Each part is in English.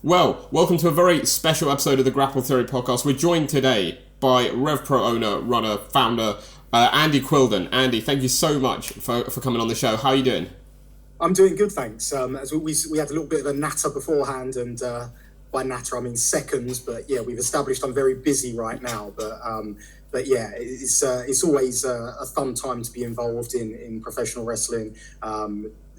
Well, welcome to a very special episode of the Grapple Theory podcast. We're joined today by RevPro owner, runner, founder, Andy Quildan. Andy, thank you so much for coming on the show. How are you doing? I'm doing good, thanks. As we had a little bit of a natter beforehand, and by natter I mean seconds. But yeah, we've established I'm very busy right now. But yeah, it's always a fun time to be involved in professional wrestling.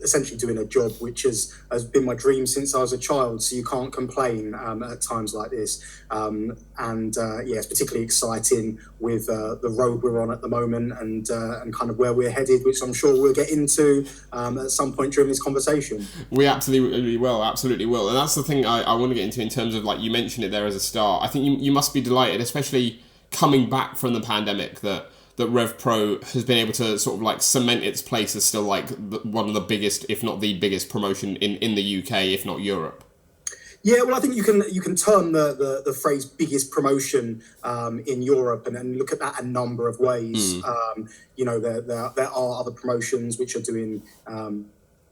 Essentially doing a job which has been my dream since I was a child, so you can't complain at times like this. Yeah, it's particularly exciting with the road we're on at the moment and kind of where we're headed, which I'm sure we'll get into at some point during this conversation. We absolutely will, and that's the thing I want to get into in terms of, like, you mentioned it there as a start. I think you must be delighted, especially coming back from the pandemic, that RevPro has been able to sort of like cement its place as still like one of the biggest, if not the biggest promotion in the UK, if not Europe. Yeah, well, I think you can term the phrase biggest promotion in Europe and look at that a number of ways. There are other promotions which are doing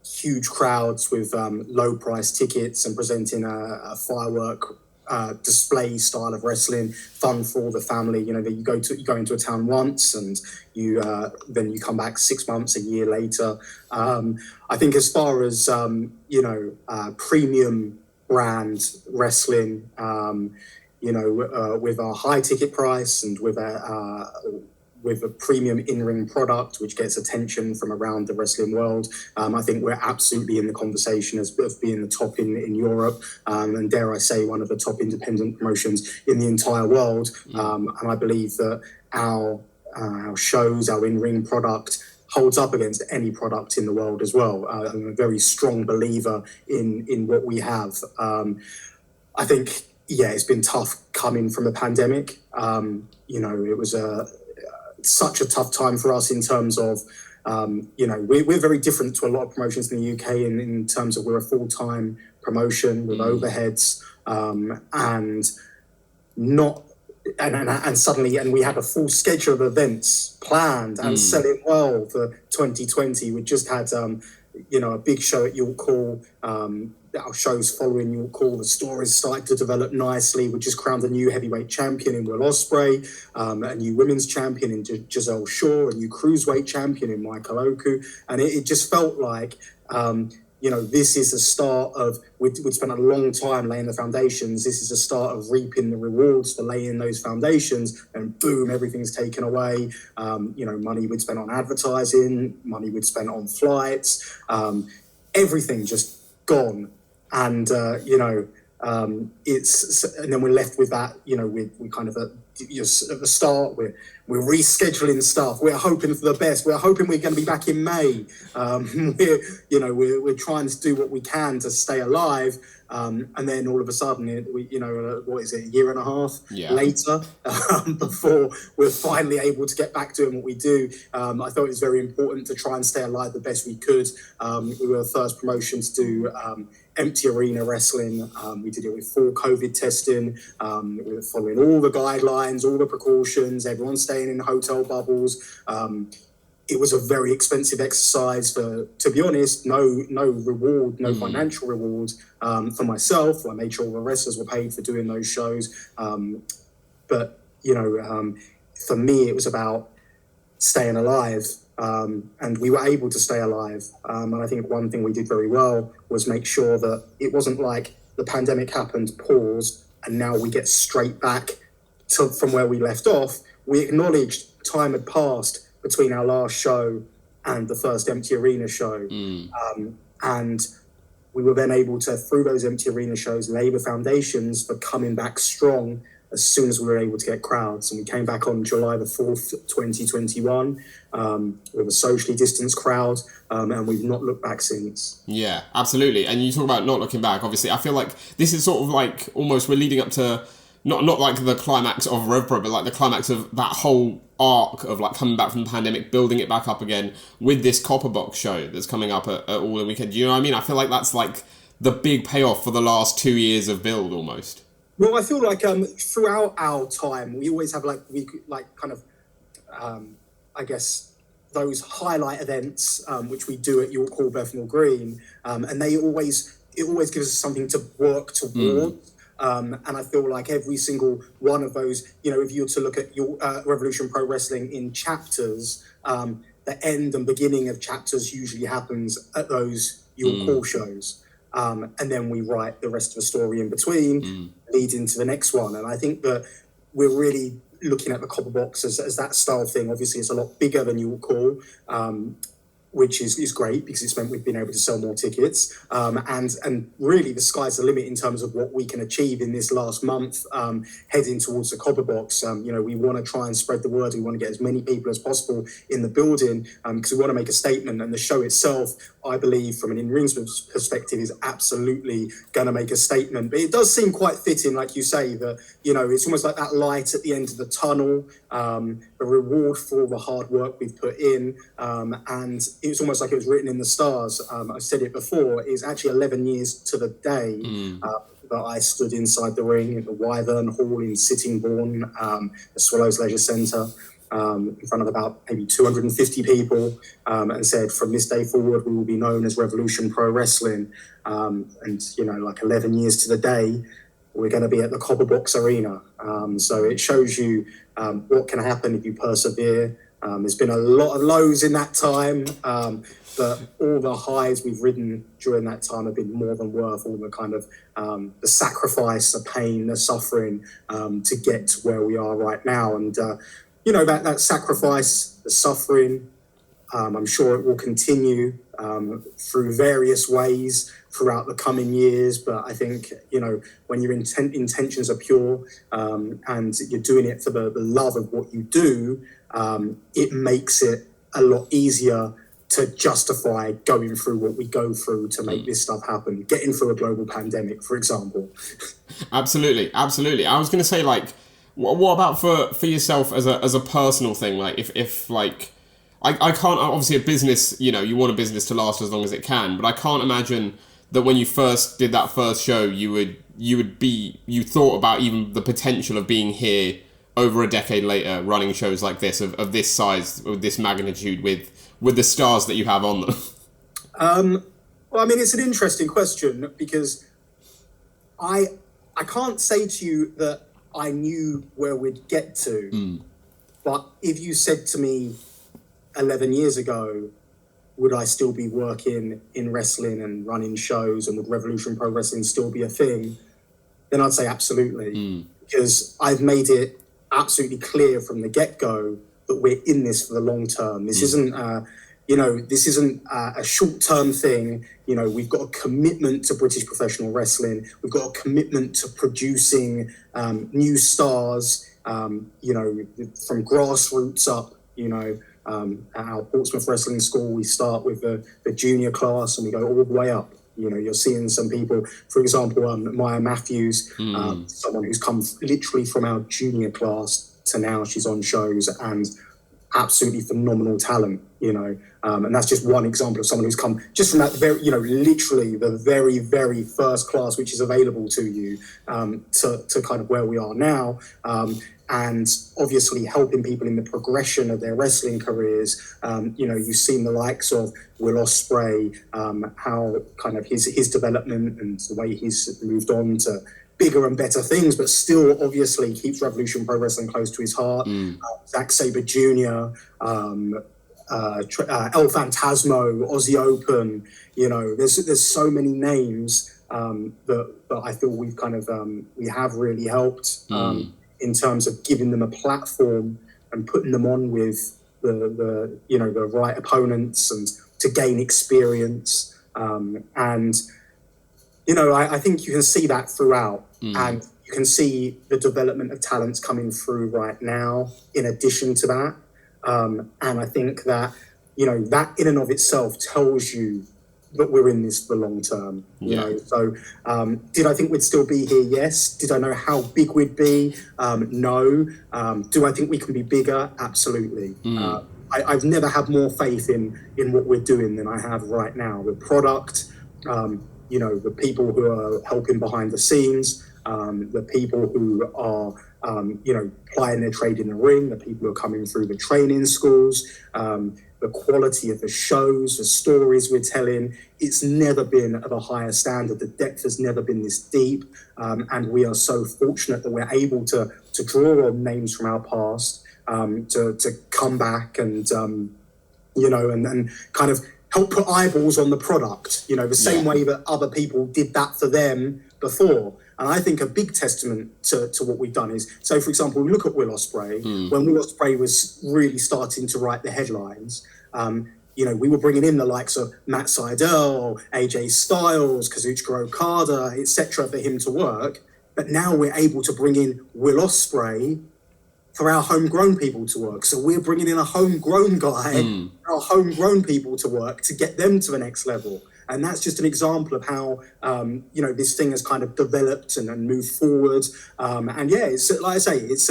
huge crowds with low price tickets and presenting a firework display style of wrestling, fun for all the family. You know, that you go into a town once and you then you come back 6 months, a year later. I think as far as premium brand wrestling, with our high ticket price and with a premium in-ring product which gets attention from around the wrestling world, I think we're absolutely in the conversation as of being the top in Europe, and dare I say one of the top independent promotions in the entire world. And I believe that our shows, our in-ring product holds up against any product in the world as well. I'm a very strong believer in what we have. I think, yeah, it's been tough coming from a pandemic. It was such a tough time for us in terms of, we're very different to a lot of promotions in the UK in terms of we're a full-time promotion with overheads, and suddenly we had a full schedule of events planned and selling well for 2020. We just had, a big show at York Hall. Our shows following York Hall, the stories started to develop nicely. We just crowned a new heavyweight champion in Will Ospreay, a new women's champion in Giselle Shaw, a new cruiserweight champion in Michael Oku. And it just felt like, this is the start of, we'd spent a long time laying the foundations. This is the start of reaping the rewards for laying those foundations, and boom, everything's taken away. Money we'd spent on advertising, money we'd spent on flights, everything just gone. And, and then we're left with that, we kind of at the start, we're rescheduling stuff. We're hoping for the best. We're hoping we're going to be back in May. We're trying to do what we can to stay alive. And then all of a sudden, what is it, a year and a half later, before we're finally able to get back to doing what we do. I thought it was very important to try and stay alive the best we could. We were the first promotion to do empty arena wrestling. We did it with full COVID testing. We were following all the guidelines, all the precautions, everyone staying in hotel bubbles. It was a very expensive exercise to be honest, no reward, no financial reward for myself. I made sure all the wrestlers were paid for doing those shows. But for me, it was about staying alive. And we were able to stay alive. And I think one thing we did very well was make sure that it wasn't like the pandemic happened, paused, and now we get straight back from where we left off. We acknowledged time had passed between our last show and the first empty arena show. And we were then able to, through those empty arena shows, lay the foundations for coming back strong as soon as we were able to get crowds. And we came back on July the 4th, 2021, with a socially distanced crowd, and we've not looked back since. Yeah, absolutely. And you talk about not looking back, obviously. I feel like this is sort of like almost we're leading up to not like the climax of RevPro, but like the climax of that whole arc of like coming back from the pandemic, building it back up again with this Copperbox show that's coming up at all the weekend. Do you know what I mean? I feel like that's like the big payoff for the last 2 years of build almost. Well, I feel like throughout our time, we always have those highlight events, which we do at York Hall, Bethnal Green, and they always it always gives us something to work toward. And I feel like every single one of those, if you were to look at your Revolution Pro Wrestling in chapters, the end and beginning of chapters usually happens at those your call shows. And then we write the rest of the story in between, lead into the next one. And I think that we're really looking at the Copper Box as that style thing. Obviously, it's a lot bigger than your call, which is great because it's meant we've been able to sell more tickets. And really the sky's the limit in terms of what we can achieve in this last month, heading towards the Copper Box. We want to try and spread the word. We want to get as many people as possible in the building because we want to make a statement. And the show itself, I believe, from an in-ring perspective, is absolutely going to make a statement. But it does seem quite fitting, like you say, that, it's almost like that light at the end of the tunnel, the reward for all the hard work we've put in. And it's almost like it was written in the stars. I said it before, it's actually 11 years to the day that I stood inside the ring at the Wyvern Hall in Sittingbourne, the Swallows Leisure Centre, in front of about maybe 250 people, and said, from this day forward, we will be known as Revolution Pro Wrestling. And, like 11 years to the day, we're going to be at the Copper Box Arena. So it shows you what can happen if you persevere. There's been a lot of lows in that time, but all the highs we've ridden during that time have been more than worth all the kind of the sacrifice, the pain, the suffering to get to where we are right now. And, that sacrifice, the suffering, I'm sure it will continue through various ways throughout the coming years. But I think, when your intentions are pure and you're doing it for the love of what you do, it makes it a lot easier to justify going through what we go through to make this stuff happen, getting through a global pandemic, for example. Absolutely. I was going to say, what about for yourself as a personal thing? Like, if I can't, obviously a business, you want a business to last as long as it can, but I can't imagine that when you first did that first show, you thought about even the potential of being here over a decade later, running shows like this, of this size, of this magnitude, with the stars that you have on them. Well, it's an interesting question because I can't say to you that I knew where we'd get to, but if you said to me 11 years ago, would I still be working in wrestling and running shows, and would Revolution Pro Wrestling still be a thing? Then I'd say absolutely, because I've made it absolutely clear from the get-go that we're in this for the long term. This isn't, this isn't a short-term thing. We've got a commitment to British professional wrestling. We've got a commitment to producing new stars, from grassroots up, at our Portsmouth Wrestling School, we start with the junior class and we go all the way up. You're seeing some people, for example, Maya Matthews, someone who's come literally from our junior class to now she's on shows and absolutely phenomenal talent, and that's just one example of someone who's come just from that very, literally the very, very first class which is available to you, to kind of where we are now. And obviously helping people in the progression of their wrestling careers. You've seen the likes of Will Ospreay, how kind of his development and the way he's moved on to bigger and better things, but still obviously keeps Revolution Pro Wrestling close to his heart. Zack Sabre Jr., El Phantasmo, Aussie Open, there's so many names that I feel we've kind of, we have really helped in terms of giving them a platform and putting them on with the right opponents and to gain experience. I think you can see that throughout, and you can see the development of talents coming through right now in addition to that. And I think that, that in and of itself tells you that we're in this for the long term. So did I think we'd still be here? Yes. Did I know how big we'd be? No. Do I think we can be bigger? Absolutely. I've never had more faith in what we're doing than I have right now. The product, the people who are helping behind the scenes, the people who are, plying their trade in the ring, the people who are coming through the training schools, the quality of the shows, the stories we're telling. It's never been of a higher standard. The depth has never been this deep. And we are so fortunate that we're able to draw on names from our past, to come back and, and kind of help put eyeballs on the product, the same way that other people did that for them before. And I think a big testament to what we've done is, so for example, we look at Will Ospreay. When Will Ospreay was really starting to write the headlines, we were bringing in the likes of Matt Sydal, AJ Styles, Kazuchika Okada, etc. for him to work. But now we're able to bring in Will Ospreay for our homegrown people to work. So we're bringing in a homegrown guy, our homegrown people to work to get them to the next level. And that's just an example of how, this thing has kind of developed and moved forward. It's like I say, it's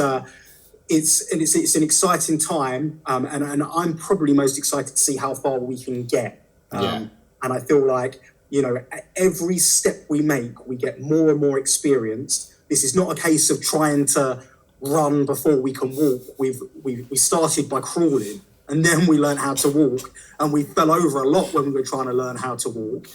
an exciting time. And I'm probably most excited to see how far we can get. And I feel like, every step we make, we get more and more experienced. This is not a case of trying to run before we can walk. We started by crawling, and then we learned how to walk, and we fell over a lot when we were trying to learn how to walk,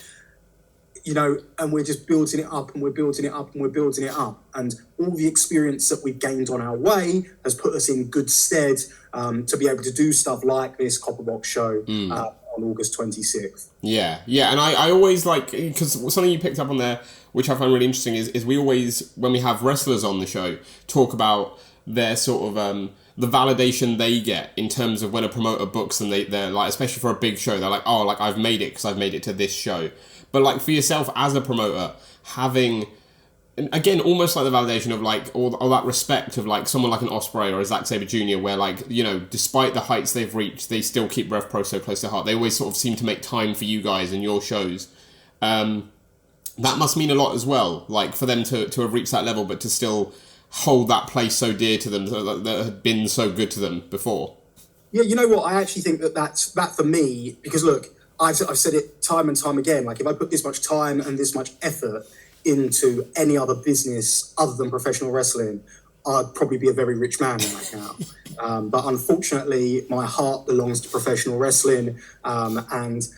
and we're just building it up, and we're building it up, and we're building it up. And all the experience that we've gained on our way has put us in good stead to be able to do stuff like this Copperbox show on August 26th. Yeah. And I always like, because something you picked up on there, which I find really interesting, is we always, when we have wrestlers on the show, talk about their sort of the validation they get in terms of when a promoter books them, they're like, especially for a big show, they're like, oh, like I've made it because I've made it to this show. But like for yourself as a promoter, having, again, almost like the validation of like all that respect of like someone like an Ospreay or a Zack Sabre Jr., where like, despite the heights they've reached, they still keep RevPro so close to their heart. They always sort of seem to make time for you guys and your shows. That must mean a lot as well, like for them to have reached that level, but to still hold that place so dear to them that had been so good to them before. Yeah, you know what? I actually think that for me, because look, I've said it time and time again, like if I put this much time and this much effort into any other business other than professional wrestling, I'd probably be a very rich man right now. But unfortunately, my heart belongs to professional wrestling, and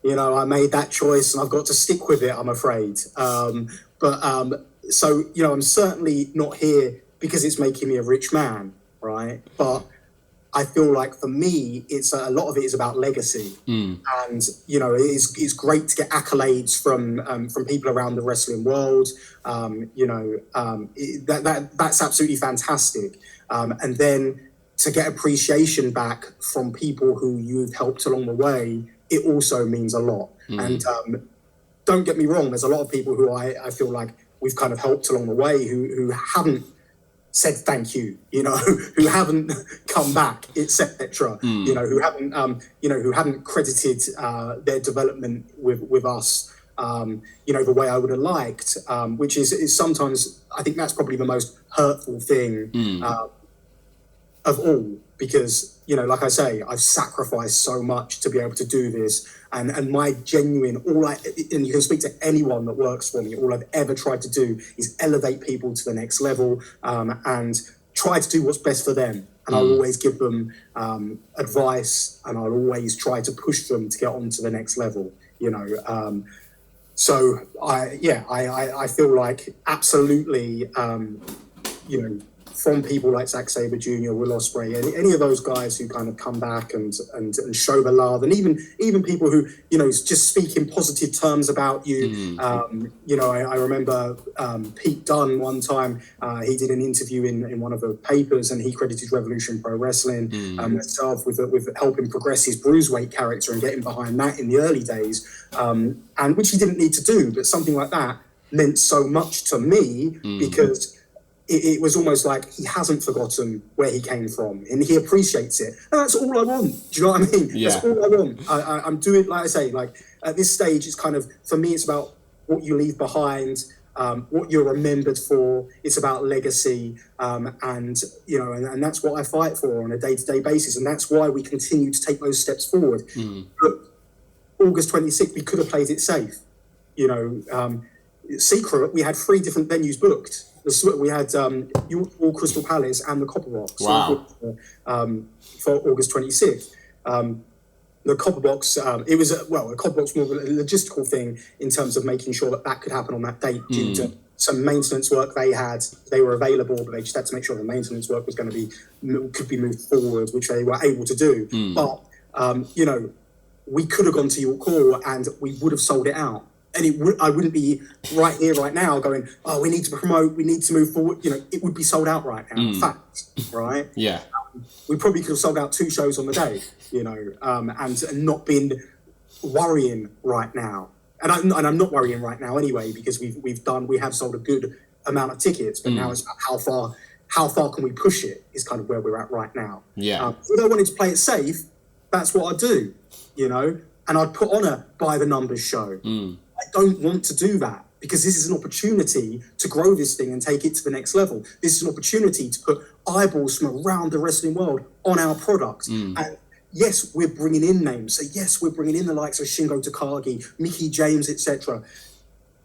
I made that choice and I've got to stick with it, I'm afraid. So, I'm certainly not here because it's making me a rich man, right? But I feel like for me, it's a lot of it is about legacy. And, it's great to get accolades from people around the wrestling world. That's absolutely fantastic. And then to get appreciation back from people who you've helped along the way, it also means a lot. And don't get me wrong, there's a lot of people who I feel like we've kind of helped along the way who haven't said thank you, who haven't come back, etc. Who haven't credited their development with us, the way I would have liked, which is sometimes, I think that's probably the most hurtful thing of all, because, like I say, I've sacrificed so much to be able to do this. And my genuine, and you can speak to anyone that works for me, all I've ever tried to do is elevate people to the next level, and try to do what's best for them. And I'll always give them advice, and I'll always try to push them to get on to the next level, So I feel like absolutely, from people like Zack Sabre Jr., Will Ospreay, any of those guys who kind of come back and show the love, and even people who, just speak in positive terms about you. I remember Pete Dunne one time, he did an interview in one of the papers, and he credited Revolution Pro Wrestling myself with helping progress his Bruiseweight character and getting behind that in the early days, and which he didn't need to do, but something like that meant so much to me because it was almost like he hasn't forgotten where he came from, and he appreciates it. And that's all I want. Do you know what I mean? Yeah. That's all I want. I'm doing, like I say, like at this stage, it's kind of, for me, it's about what you leave behind, what you're remembered for. It's about legacy, and that's what I fight for on a day-to-day basis, and that's why we continue to take those steps forward. Look, August 26th, we could have played it safe. Secret, we had 3 different venues booked. We had York Hall, Crystal Palace, and the Copper Box. Wow. For August 26th. The Copper Box, it was, the Copper Box was more of a logistical thing in terms of making sure that could happen on that date due to some maintenance work they had. They were available, but they just had to make sure the maintenance work was could be moved forward, which they were able to do. But, we could have gone to York Hall and we would have sold it out. And I wouldn't be right here, right now, going, oh, we need to promote, we need to move forward. It would be sold out right now. In fact, right? Yeah. We probably could have sold out 2 shows on the day, and not been worrying right now. And I'm not worrying right now anyway, because we have sold a good amount of tickets, but now it's about how far can we push it is kind of where we're at right now. Yeah. If I wanted to play it safe, that's what I'd do, and I'd put on a by the numbers show. I don't want to do that because this is an opportunity to grow this thing and take it to the next level. This is an opportunity to put eyeballs from around the wrestling world on our product. And yes, we're bringing in names. So yes, we're bringing in the likes of Shingo Takagi, Mickie James, etc.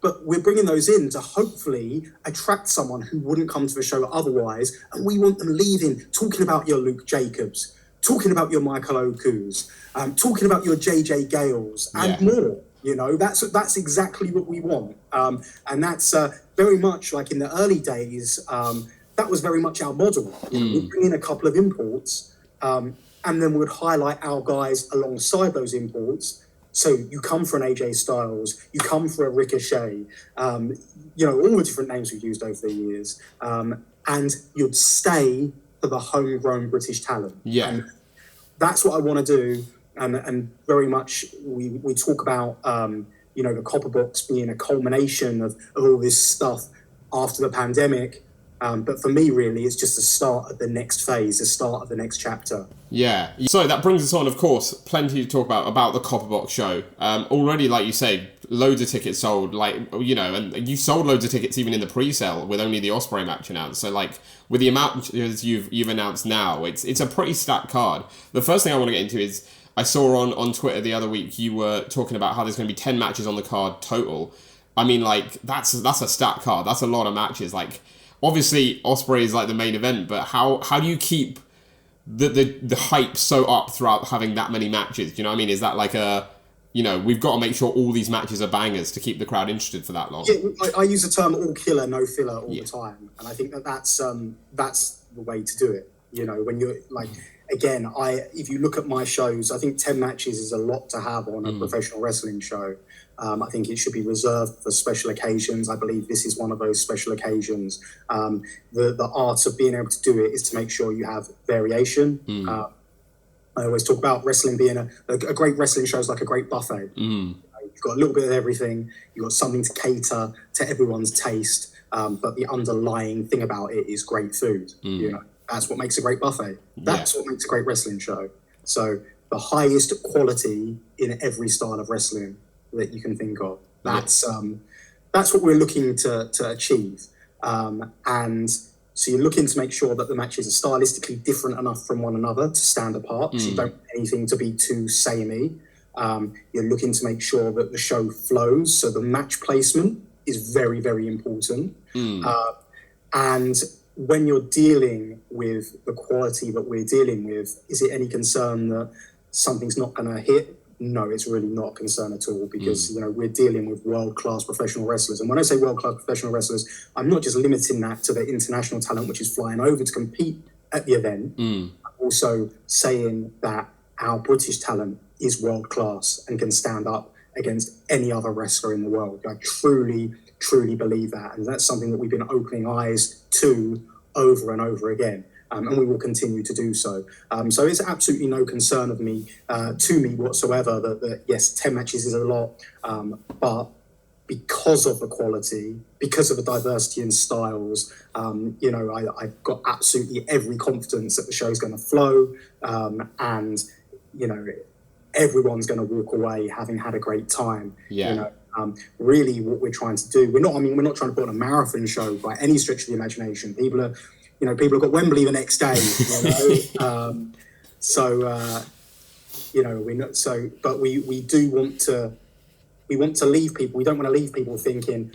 But we're bringing those in to hopefully attract someone who wouldn't come to the show otherwise. And we want them leaving, talking about your Luke Jacobs, talking about your Michael Okus, talking about your JJ Gales and more. That's exactly what we want. And that's very much like in the early days, that was very much our model. We'd bring in a couple of imports and then we would highlight our guys alongside those imports. So you come for an AJ Styles, you come for a Ricochet, all the different names we've used over the years. And you'd stay for the homegrown British talent. Yeah. And that's what I want to do. And very much we talk about, the Copper Box being a culmination of all this stuff after the pandemic. But for me, really, it's just the start of the next phase, the start of the next chapter. Yeah. So that brings us on, of course, plenty to talk about the Copper Box show. Already, like you say, loads of tickets sold, and you sold loads of tickets even in the pre-sale with only the Ospreay match announced. So, with the amount you've announced now, it's a pretty stacked card. The first thing I want to get into is, I saw on Twitter the other week you were talking about how there's going to be 10 matches on the card total. I mean, that's a stacked card. That's a lot of matches. Obviously, Ospreay is the main event, but how do you keep the hype so up throughout having that many matches? Do you know what I mean? Is that we've got to make sure all these matches are bangers to keep the crowd interested for that long? Yeah, I use the term all killer, no filler all the time. And I think that's the way to do it. When you're again, if you look at my shows, I think 10 matches is a lot to have on a professional wrestling show. I think it should be reserved for special occasions. I believe this is one of those special occasions. The art of being able to do it is to make sure you have variation. I always talk about wrestling being a great wrestling show is like a great buffet. You've got a little bit of everything. You've got something to cater to everyone's taste. But the underlying thing about it is great food. That's what makes a great buffet. That's what makes a great wrestling show. So the highest quality in every style of wrestling that you can think of. That's what we're looking to achieve. And so you're looking to make sure that the matches are stylistically different enough from one another to stand apart, because you don't want anything to be too samey. You're looking to make sure that the show flows, so the match placement is very, very important. And when you're dealing with the quality that we're dealing with, is it any concern that something's not going to hit? No, it's really not a concern at all, because we're dealing with world-class professional wrestlers. And when I say world-class professional wrestlers, I'm not just limiting that to the international talent which is flying over to compete at the event. I'm also saying that our British talent is world-class and can stand up against any other wrestler in the world. I truly believe that, and that's something that we've been opening eyes to over and over again, and we will continue to do so. So it's absolutely no concern of me to me whatsoever that yes, 10 matches is a lot, but because of the quality, because of the diversity in styles, I've got absolutely every confidence that the show's going to flow, and everyone's going to walk away having had a great time. Really what we're trying to do, we're not trying to put on a marathon show by any stretch of the imagination. People have got Wembley the next day, but we do want to leave people, we don't want to leave people thinking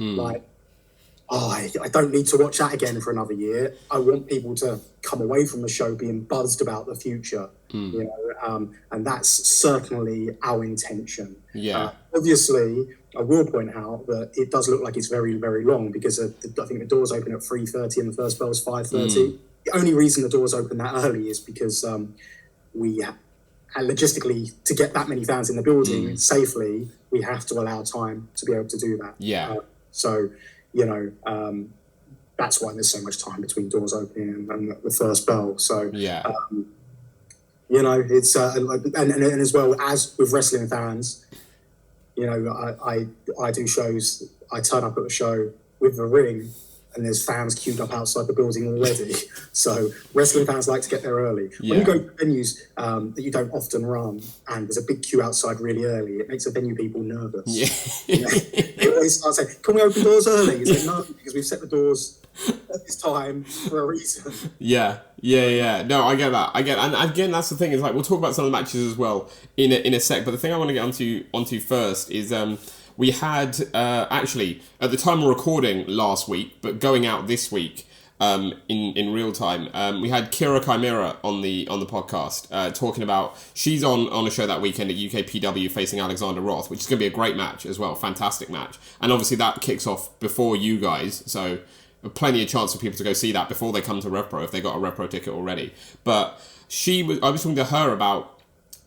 I don't need to watch that again for another year. I want people to come away from the show being buzzed about the future, you know, and that's certainly our intention. Obviously, I will point out that it does look like it's very, very long because I think the doors open at 3:30 and the first bell is 5:30. The only reason the doors open that early is because and logistically, to get that many fans in the building safely, we have to allow time to be able to do that. So, you know, that's why there's so much time between doors opening and the first bell. So, you know, it's and as well as with wrestling fans, you know, I do shows. I turn up at a show with the ring, and there's fans queued up outside the building already. So wrestling fans like to get there early. When you go to venues that you don't often run, and there's a big queue outside really early, it makes the venue people nervous. You know, they always start saying, "Can we open doors early?" You say, "No, because we've set the doors at this time for a reason." No, I get that. And again, that's the thing, is like, we'll talk about some of the matches as well in a sec. But the thing I want to get onto first is we had actually, at the time of recording last week, but going out this week in real time, we had Kira Chimera on the podcast talking about, she's on a show that weekend at UKPW facing Alexander Roth, which is going to be a great match as well, fantastic match. And obviously that kicks off before you guys, so plenty of chance for people to go see that before they come to RevPro if they got a RevPro ticket already. But I was talking to her about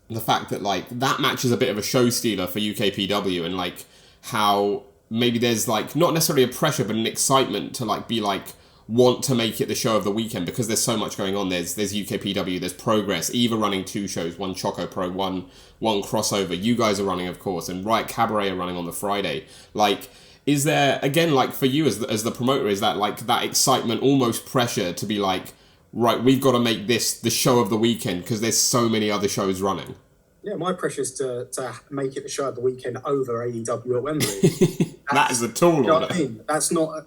the fact that, like, that match is a bit of a show stealer for UKPW, and like how maybe there's like not necessarily a pressure but an excitement to like be like want to make it the show of the weekend because there's so much going on. There's UKPW, there's Progress, Eva running 2 shows, one Choco Pro, one crossover. You guys are running, of course, and Riot Cabaret are running on the Friday. Like, is there, again, like for you as the promoter, is that like that excitement, almost pressure to be like, right, we've got to make this the show of the weekend because there's so many other shows running? Yeah, my pressure is to make it the show of the weekend over AEW at Wembley. That is a tool. You know what I mean? That's not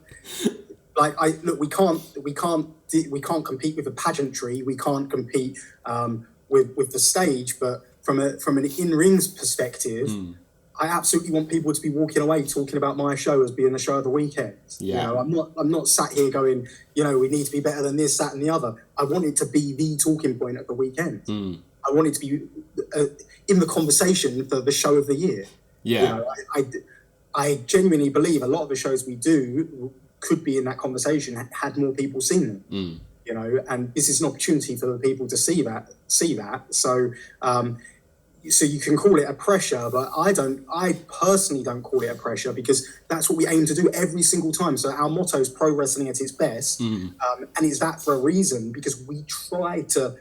like we can't compete with the pageantry. We can't compete with the stage. But from an in-rings perspective, I absolutely want people to be walking away talking about my show as being the show of the weekend. Yeah. You know, I'm not sat here going, you know, we need to be better than this, that, and the other. I want it to be the talking point at the weekend. I want it to be in the conversation for the show of the year. Yeah. You know, I genuinely believe a lot of the shows we do could be in that conversation had more people seen them. You know, and this is an opportunity for the people to see that. So, so you can call it a pressure, but I personally don't call it a pressure because that's what we aim to do every single time. So our motto is pro wrestling at its best. And it's that for a reason, because we try to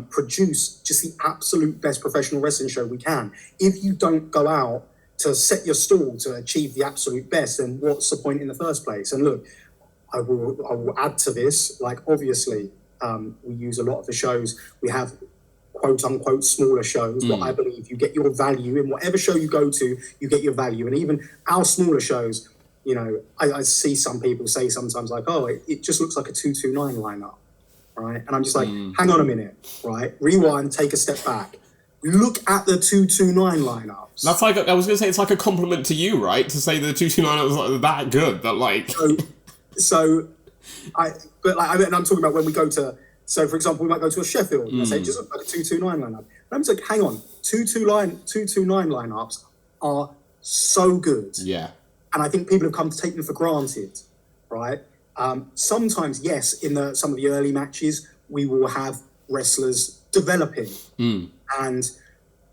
produce just the absolute best professional wrestling show we can. If you don't go out to set your stall to achieve the absolute best, then what's the point in the first place? And look, I will add to this, like, obviously, we use a lot of the shows. We have quote unquote smaller shows, but I believe you get your value in whatever show you go to, you get your value. And even our smaller shows, you know, I see some people say sometimes like, oh, it just looks like a 229 lineup, right? And I'm just like, hang on a minute, right? Rewind, take a step back. Look at the 229 lineups. That's like, I was going to say, it's like a compliment to you, right? To say the 229 was like that good, that like... But I'm talking about when we go to, so for example, we might go to a Sheffield and I say, just look like a 229 lineup. And I'm just like, hang on, 229 lineups are so good. Yeah. And I think people have come to take them for granted, right? Sometimes, yes, in some of the early matches, we will have wrestlers developing. And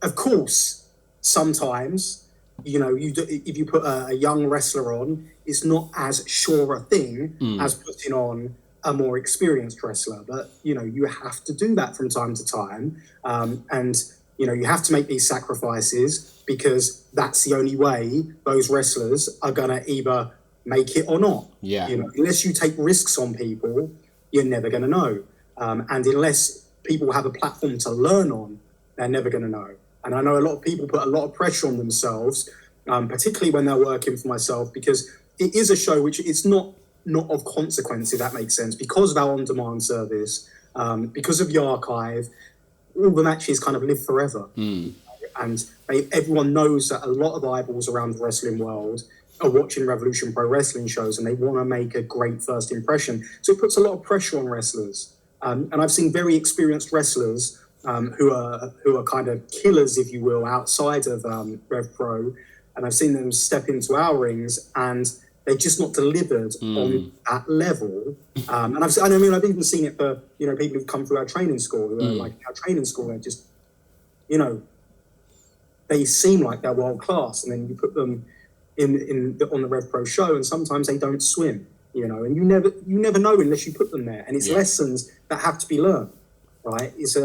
of course, sometimes, you know, if you put a young wrestler on, it's not as sure a thing as putting on a more experienced wrestler. But, you know, you have to do that from time to time. And, you know, you have to make these sacrifices because that's the only way those wrestlers are going to either make it or not. Yeah. You know, unless you take risks on people, you're never going to know. And unless people have a platform to learn on, they're never going to know. And I know a lot of people put a lot of pressure on themselves, particularly when they're working for myself, because it is a show which it's not of consequence, if that makes sense, because of our on-demand service, because of the archive, all the matches kind of live forever. And everyone knows that a lot of eyeballs around the wrestling world are watching Revolution Pro Wrestling shows and they want to make a great first impression. So it puts a lot of pressure on wrestlers. And I've seen very experienced wrestlers who are kind of killers, if you will, outside of RevPro, and I've seen them step into our rings and they've just not delivered on that level. And I've even seen it for people who've come through our training school, who are like our training school. They're just they seem like they're world class, and then you put them on the RevPro show, and sometimes they don't swim. And you never know unless you put them there. And it's lessons that have to be learned, right? It's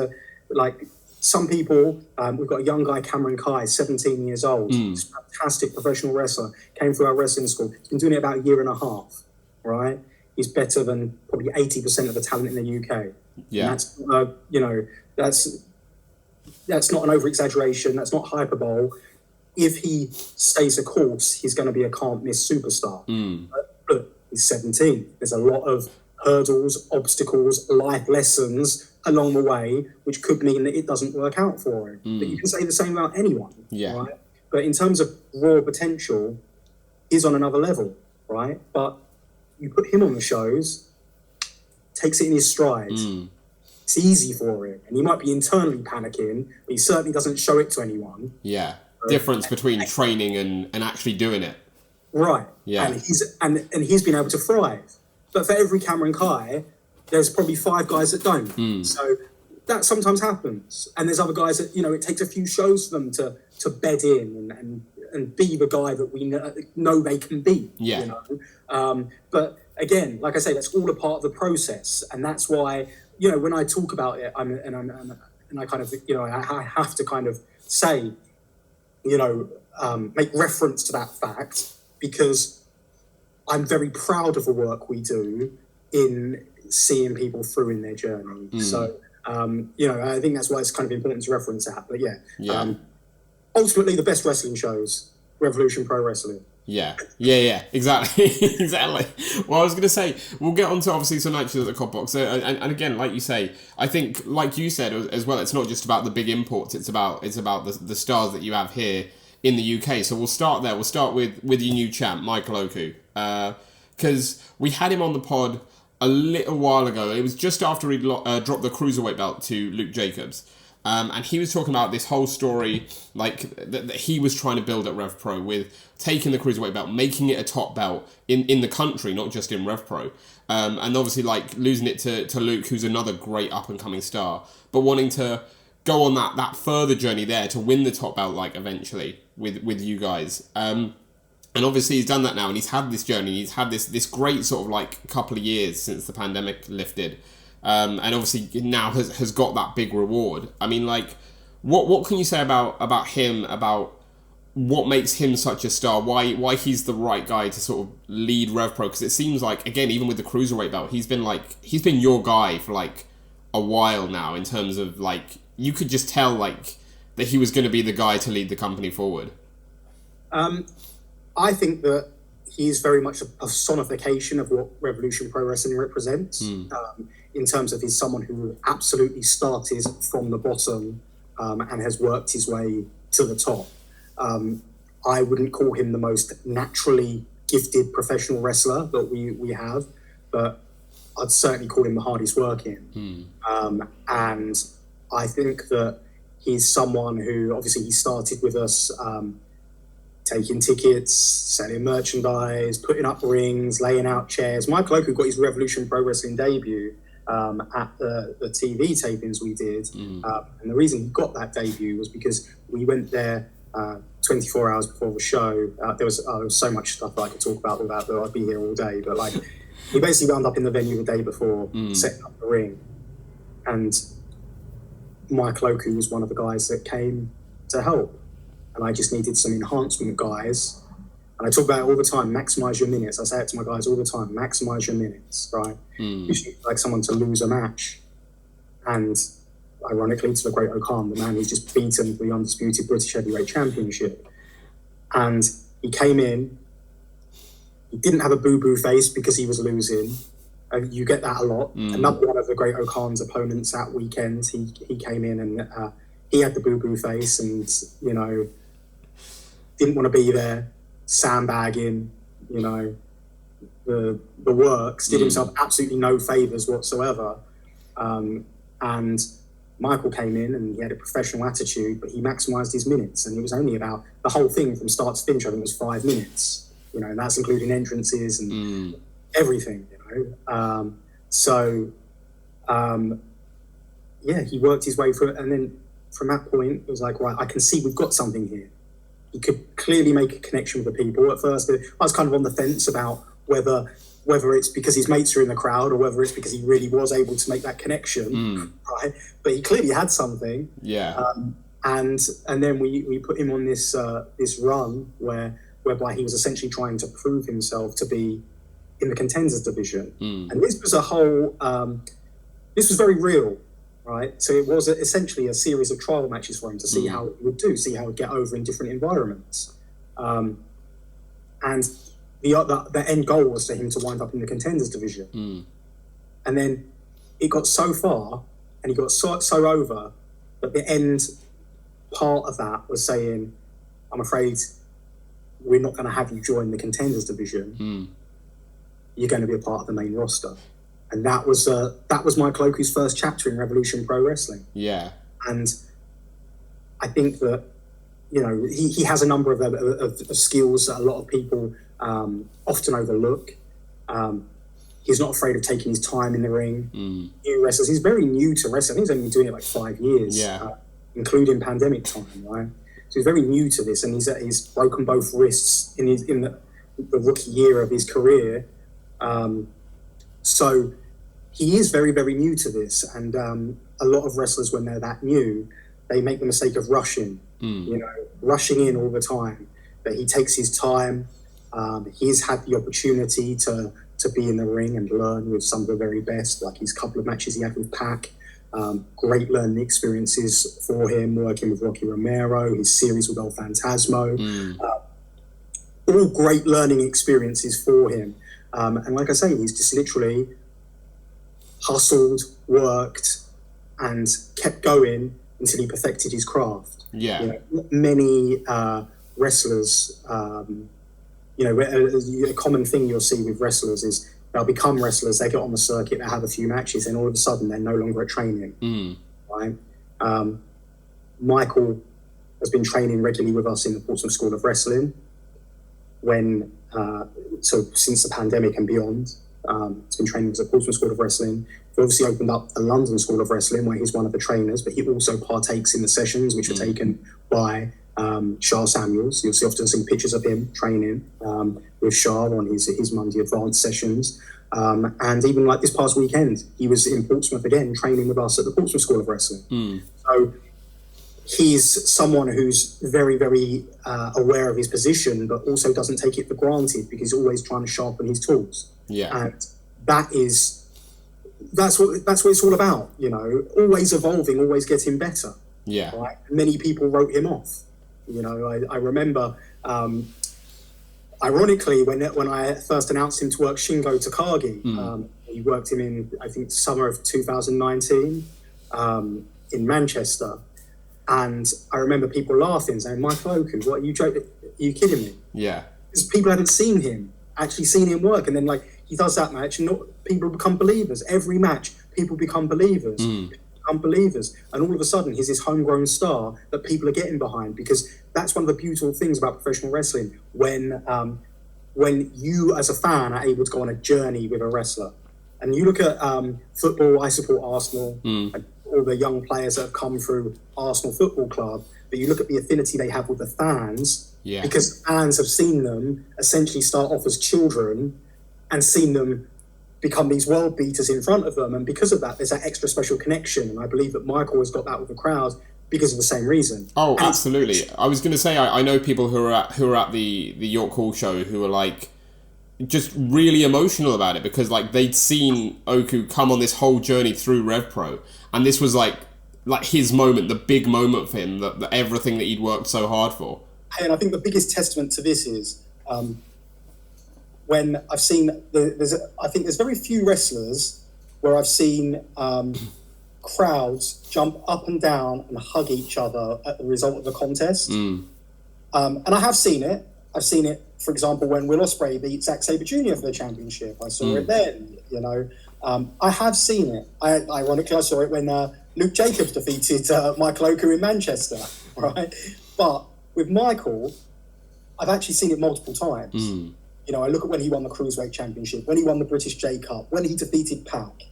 some people, we've got a young guy, Cameron Kai, 17 years old. He's a fantastic professional wrestler, came through our wrestling school. He's been doing it about a year and a half, right? He's better than probably 80% of the talent in the UK. Yeah. And that's not an over-exaggeration. That's not hyperbole. If he stays the course, he's going to be a can't-miss superstar. But look, he's 17. There's a lot of hurdles, obstacles, life lessons along the way, which could mean that it doesn't work out for him. But you can say the same about anyone, right? But in terms of raw potential, he's on another level, right? But you put him on the shows, takes it in his stride. It's easy for him. And he might be internally panicking, but he certainly doesn't show it to anyone. Yeah. Difference between training and actually doing it. Right. Yeah. And he's been able to thrive. But for every Cameron Kai, there's probably 5 guys that don't. So that sometimes happens. And there's other guys that, it takes a few shows for them to bed in and be the guy that we know they can be. Yeah. But again, like I say, that's all a part of the process. And that's why, when I talk about it, I kind of, I have to kind of say, make reference to that fact, because I'm very proud of the work we do in seeing people through in their journey. So, I think that's why it's kind of important to reference that. But ultimately the best wrestling shows, Revolution Pro Wrestling. Yeah, exactly. Exactly. Well, I was going to say, we'll get on to obviously some matches at the Cop Box. And again, like you say, I think, like you said as well, it's not just about the big imports, it's about the stars that you have here in the UK. So we'll start there. We'll start with your new champ, Michael Oku. Because we had him on the pod a little while ago. It was just after he dropped the Cruiserweight belt to Luke Jacobs. And he was talking about this whole story, like, that he was trying to build at RevPro with taking the Cruiserweight belt, making it a top belt in the country, not just in RevPro. And obviously, like, losing it to Luke, who's another great up-and-coming star, but wanting to go on that further journey there to win the top belt, like, eventually with you guys. And obviously he's done that now, and he's had this journey, he's had this great sort of, like, couple of years since the pandemic lifted. And obviously now has got that big reward. I mean, like, what can you say about him, about what makes him such a star, why he's the right guy to sort of lead RevPro? Because it seems like, again, even with the Cruiserweight belt, he's been your guy for, like, a while now, in terms of, like, you could just tell, like, that he was going to be the guy to lead the company forward. I think that he's very much a personification of what Revolution Pro Wrestling represents. In terms of he's someone who absolutely started from the bottom and has worked his way to the top. I wouldn't call him the most naturally gifted professional wrestler that we have, but I'd certainly call him the hardest working. And I think that he's someone who, obviously, he started with us taking tickets, selling merchandise, putting up rings, laying out chairs. Michael Oku got his Revolution Pro Wrestling debut at the TV tapings we did. And the reason he got that debut was because we went there 24 hours before the show. There was so much stuff that I could talk about with that I'd be here all day. But, like, he basically wound up in the venue the day before, setting up the ring. And Michael Oku was one of the guys that came to help. And I just needed some enhancement guys. And I talk about it all the time, maximize your minutes. I say it to my guys all the time, maximize your minutes, right? You should like someone to lose a match. And ironically, to the great O'Khan, the man who's just beaten the undisputed British Heavyweight Championship. And he came in, he didn't have a boo-boo face because he was losing. You get that a lot. Another one of the great O'Khan's opponents that weekend, he came in and he had the boo-boo face and, didn't want to be there. sandbagging, you know, the works, did himself absolutely no favours whatsoever. And Michael came in and he had a professional attitude, but he maximised his minutes. And it was only about the whole thing from start to finish, I think it was 5 minutes, you know, and that's including entrances and everything, you know. Yeah, he worked his way through it. And then from that point, it was like, right, I can see we've got something here. He could clearly make a connection with the people. At first, I was kind of on the fence about whether it's because his mates are in the crowd or whether it's because he really was able to make that connection, right? But he clearly had something. Yeah. And then we put him on this run whereby he was essentially trying to prove himself to be in the contenders division. And this was this was very real, right? So it was essentially a series of trial matches for him to see how it would do, see how it would get over in different environments. And the end goal was for him to wind up in the contenders division. And then it got so far and he got so over that the end part of that was saying, I'm afraid we're not going to have you join the contenders division. You're going to be a part of the main roster. And that was Michael Oku's first chapter in Revolution Pro Wrestling. Yeah. And I think that, you know, he has a number of skills that a lot of people often overlook. He's not afraid of taking his time in the ring. New wrestlers. He's very new to wrestling. I think he's only been doing it like 5 years, including pandemic time, right? So he's very new to this, and he's broken both wrists in the rookie year of his career. So he is very, very new to this, and a lot of wrestlers, when they're that new, they make the mistake of rushing, you know, rushing in all the time. But he takes his time. He's had the opportunity to be in the ring and learn with some of the very best, like his couple of matches he had with Pac. Great learning experiences for him, working with Rocky Romero, his series with El Phantasmo. All great learning experiences for him. And like I say, he's just literally hustled, worked, and kept going until he perfected his craft. Yeah. You know, many wrestlers, you know, a common thing you'll see with wrestlers is they'll become wrestlers, they get on the circuit, they have a few matches, and all of a sudden they're no longer at training. Right? Michael has been training regularly with us in the Portsmouth School of Wrestling so since the pandemic and beyond. He's been training at the Portsmouth School of Wrestling. He obviously opened up the London School of Wrestling, where he's one of the trainers, but he also partakes in the sessions which are taken by Shah Samuels. You'll often see pictures of him training with Shah on his Monday Advanced sessions. And even like this past weekend, he was in Portsmouth again, training with us at the Portsmouth School of Wrestling. So he's someone who's very, very aware of his position, but also doesn't take it for granted because he's always trying to sharpen his tools. Yeah. And that's what it's all about, you know, always evolving, always getting better. Yeah. Right? Many people wrote him off. You know, I remember, ironically, when I first announced him to work Shingo Takagi, he worked him in, I think, summer of 2019 in Manchester. And I remember people laughing, saying, Michael Oku, what, are you joking? Are you kidding me? Yeah. Because people hadn't seen him work. And then, like, he does that match and people become believers. Every match, people become believers. Unbelievers, and all of a sudden he's this homegrown star that people are getting behind, because that's one of the beautiful things about professional wrestling, when you as a fan are able to go on a journey with a wrestler. And you look at football, I support Arsenal, and all the young players that have come through Arsenal Football Club, but you look at the affinity they have with the fans, because fans have seen them essentially start off as children and seen them become these world beaters in front of them, and because of that there's that extra special connection, and I believe that Michael has got that with the crowd because of the same reason. Oh, absolutely. I was going to say, I know people who are at the York Hall show who are like just really emotional about it, because like they'd seen Oku come on this whole journey through RevPro, and this was like his moment, the big moment for him, that everything that he'd worked so hard for. And I think the biggest testament to this is when I've seen, I think there's very few wrestlers where I've seen crowds jump up and down and hug each other at the result of the contest. And I have seen it. I've seen it, for example, when Will Ospreay beat Zack Sabre Jr. for the championship. I saw it then, you know. I have seen it. Ironically, I saw it when Luke Jacobs defeated Michael Oku in Manchester, right? But with Michael, I've actually seen it multiple times. You know, I look at when he won the Cruiserweight Championship, when he won the British J Cup, when he defeated Pac,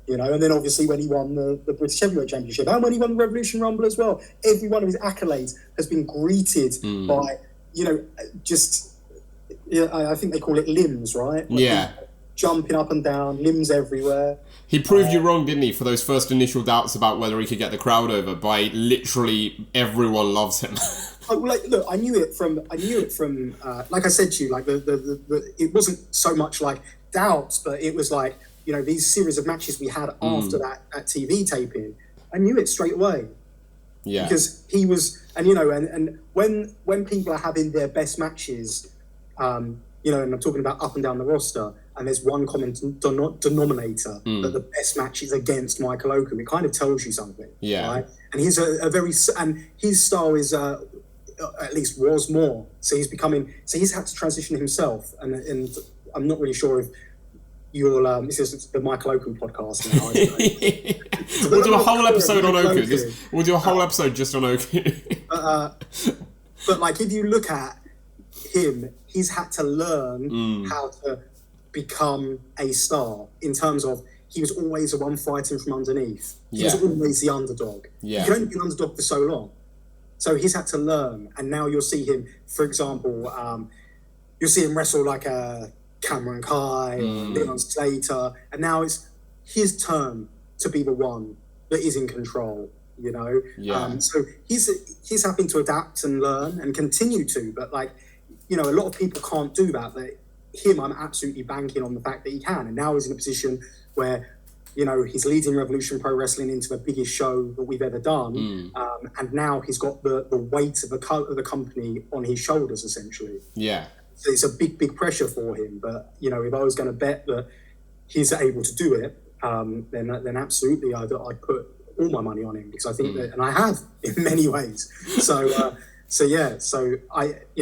you know, and then obviously when he won the British Heavyweight Championship, and when he won the Revolution Rumble as well. Every one of his accolades has been greeted by, you know, just, I think they call it limbs, right? Yeah. Jumping up and down, limbs everywhere. He proved you wrong, didn't he, for those first initial doubts about whether he could get the crowd over by literally everyone loves him. Look, I knew it from like I said to you, like the it wasn't so much like doubts, but it was like, you know, these series of matches we had after that TV taping. I knew it straight away. Yeah. Because he was, and you know, and when people are having their best matches, you know, and I'm talking about up and down the roster, and there's one common denominator that the best match is against Michael Oku, it kind of tells you something. Yeah. Right? And he's and his style is, at least was more. So he's had to transition himself. And I'm not really sure if you'll, this is the Michael Oku podcast now. We'll do a whole episode on Oku. We'll do a whole episode just on Oku. But like, if you look at him, he's had to learn how to become a star in terms of he was always the one fighting from underneath. He was always the underdog. Yeah. You can only be an underdog for so long. So he's had to learn. And now you'll see him, for example, you'll see him wrestle like a Cameron Kai or Leon Slater. And now it's his turn to be the one that is in control, you know? Yeah. So he's having to adapt and learn and continue to. But like, you know, a lot of people can't do that. But him, I'm absolutely banking on the fact that he can. And now he's in a position where, you know, he's leading Revolution Pro Wrestling into the biggest show that we've ever done. And now he's got the weight of the company on his shoulders, essentially. Yeah. So it's a big pressure for him. But, you know, if I was going to bet that he's able to do it, then absolutely I'd put all my money on him, because I think that, and I have in many ways. So,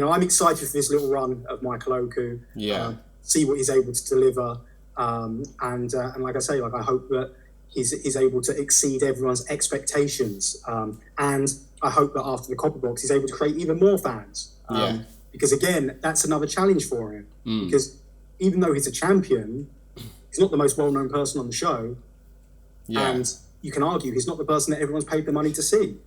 I'm excited for this little run of Michael Oku. Yeah. See what he's able to deliver. And like I say, like I hope that he's able to exceed everyone's expectations. And I hope that after the Copper Box, he's able to create even more fans. Because again, that's another challenge for him. Because even though he's a champion, he's not the most well-known person on the show. Yeah. And you can argue he's not the person that everyone's paid the money to see.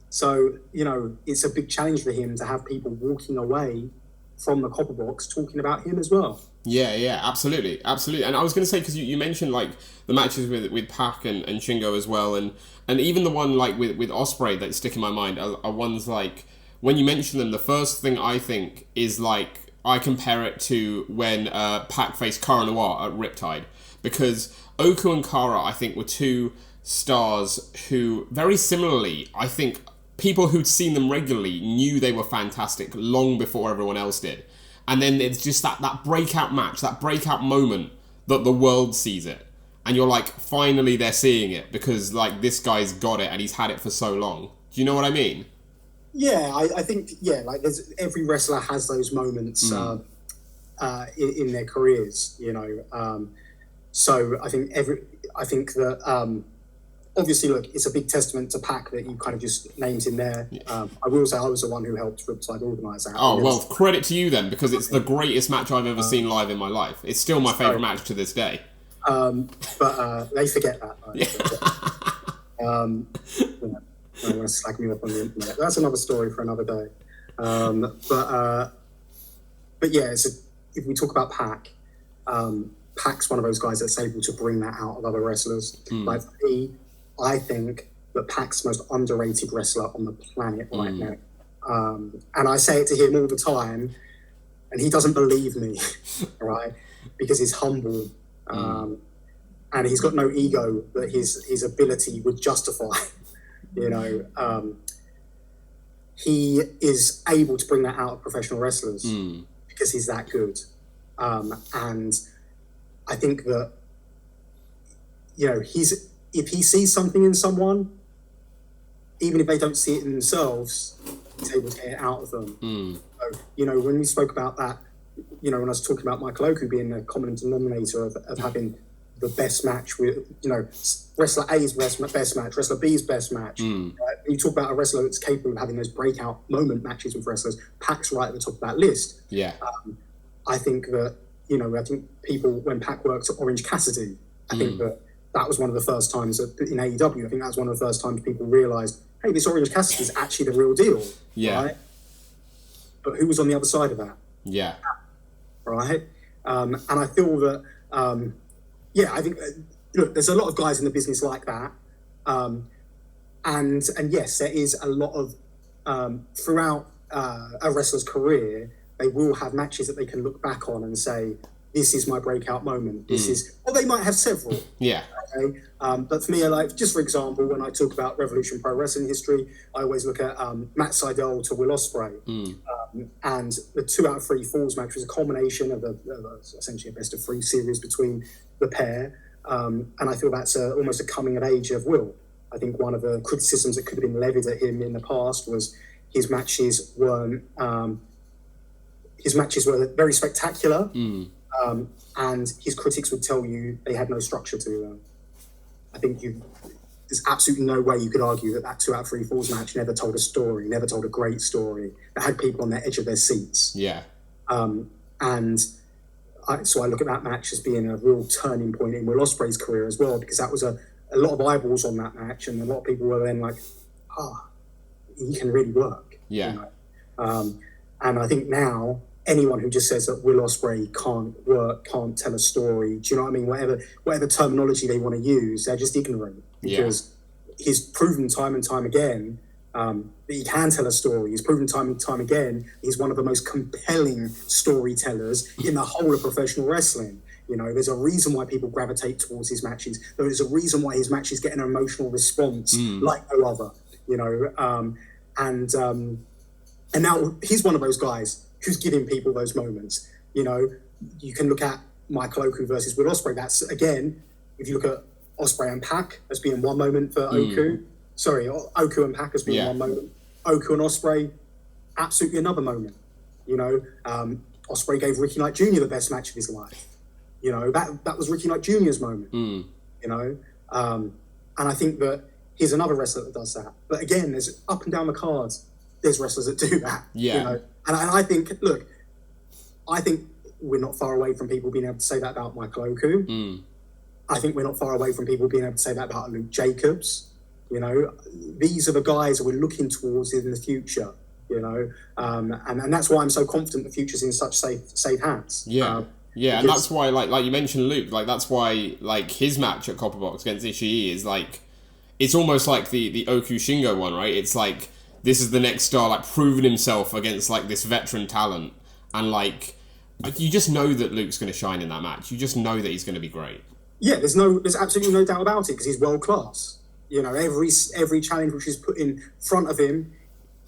So, you know, it's a big challenge for him to have people walking away from the Copper Box talking about him as well. Yeah, absolutely. And I was going to say, because you mentioned like the matches with Pac and Shingo as well, and even the one like with Ospreay that stick in my mind are ones like, when you mention them, the first thing I think is like, I compare it to when Pac faced Cara Noir at Riptide, because Oku and Cara, I think, were two stars who, very similarly, I think people who'd seen them regularly knew they were fantastic long before everyone else did. And then it's just that breakout match, that breakout moment that the world sees it. And you're like, finally they're seeing it, because like this guy's got it and he's had it for so long. Do you know what I mean? Yeah, I think, like every wrestler has those moments in their careers, you know. So I think that obviously, look, it's a big testament to Pac that you kind of just named him there. I will say I was the one who helped Riptide organise that. Oh, well, credit to you then, because it's the greatest match I've ever seen live in my life. It's still my favourite match to this day. But they forget that. They want to slag me up on the internet. That's another story for another day. But yeah, if we talk about Pac, Pac's one of those guys that's able to bring that out of other wrestlers. Like for me, I think that Pac's the most underrated wrestler on the planet right now. And I say it to him all the time, and he doesn't believe me, right? Because he's humble, and he's got no ego that his ability would justify. You know, he is able to bring that out of professional wrestlers because he's that good. And I think that, you know, if he sees something in someone, even if they don't see it in themselves, he's able to get it out of them. You know, when we spoke about that, you know, when I was talking about Michael Oku being the common denominator of having the best match with, you know, wrestler A's best match, wrestler B's best match. Right? You talk about a wrestler that's capable of having those breakout moment matches with wrestlers. Pac's right at the top of that list. Yeah. I think that, you know, I think people, when Pac worked at Orange Cassidy, I think that was one of the first times in AEW. I think that was one of the first times people realised, hey, this Orange Cassidy is actually the real deal. Yeah. Right? But who was on the other side of that? Yeah. Right? And I feel that, I think, look, there's a lot of guys in the business like that. And yes, there is a lot of, throughout a wrestler's career, they will have matches that they can look back on and say, this is my breakout moment. This is, well, they might have several. Yeah. Okay? But for me, like, just for example, when I talk about Revolution Pro Wrestling history, I always look at Matt Sydal to Will Ospreay. And the 2 out of 3 falls match was a culmination of essentially a best of 3 series between the pair. And I feel that's almost a coming of age of Will. I think one of the criticisms that could have been levied at him in the past was his matches were very spectacular. And his critics would tell you they had no structure to them. I think there's absolutely no way you could argue that 2 out of 3 falls match never told a story, never told a great story, that had people on the edge of their seats. Yeah. So I look at that match as being a real turning point in Will Ospreay's career as well, because that was a lot of eyeballs on that match, and a lot of people were then like, he can really work. Yeah. You know? And I think now, anyone who just says that Will Ospreay can't work, can't tell a story, do you know what I mean? Whatever terminology they want to use, they're just ignorant, because he's proven time and time again that he can tell a story. He's proven time and time again he's one of the most compelling storytellers in the whole of professional wrestling. You know, there's a reason why people gravitate towards his matches. There is a reason why his matches get an emotional response like no other. You know, and now he's one of those guys who's giving people those moments. You know, you can look at Michael Oku versus Will Ospreay. That's, again, if you look at Ospreay and Pac as being one moment for Oku. Sorry, Oku and Pac as being one moment. Oku and Ospreay, absolutely another moment. You know, Ospreay gave Ricky Knight Jr. the best match of his life. You know, that was Ricky Knight Jr.'s moment. You know, and I think that here's another wrestler that does that. But again, there's up and down the cards, there's wrestlers that do that. Yeah. You know? And I think, look, I think we're not far away from people being able to say that about Michael Oku. I think we're not far away from people being able to say that about Luke Jacobs. You know, these are the guys that we're looking towards in the future. You know, and that's why I'm so confident the future's in such safe hands. Yeah, and that's why, like you mentioned, Luke, like that's why, like his match at Copperbox against Ishii is like, it's almost like the Oku Shingo one, right? It's like, this is the next star, like proving himself against like this veteran talent, and like you just know that Luke's going to shine in that match. You just know that he's going to be great. Yeah, there's absolutely no doubt about it, because he's world class. You know, every challenge which is put in front of him,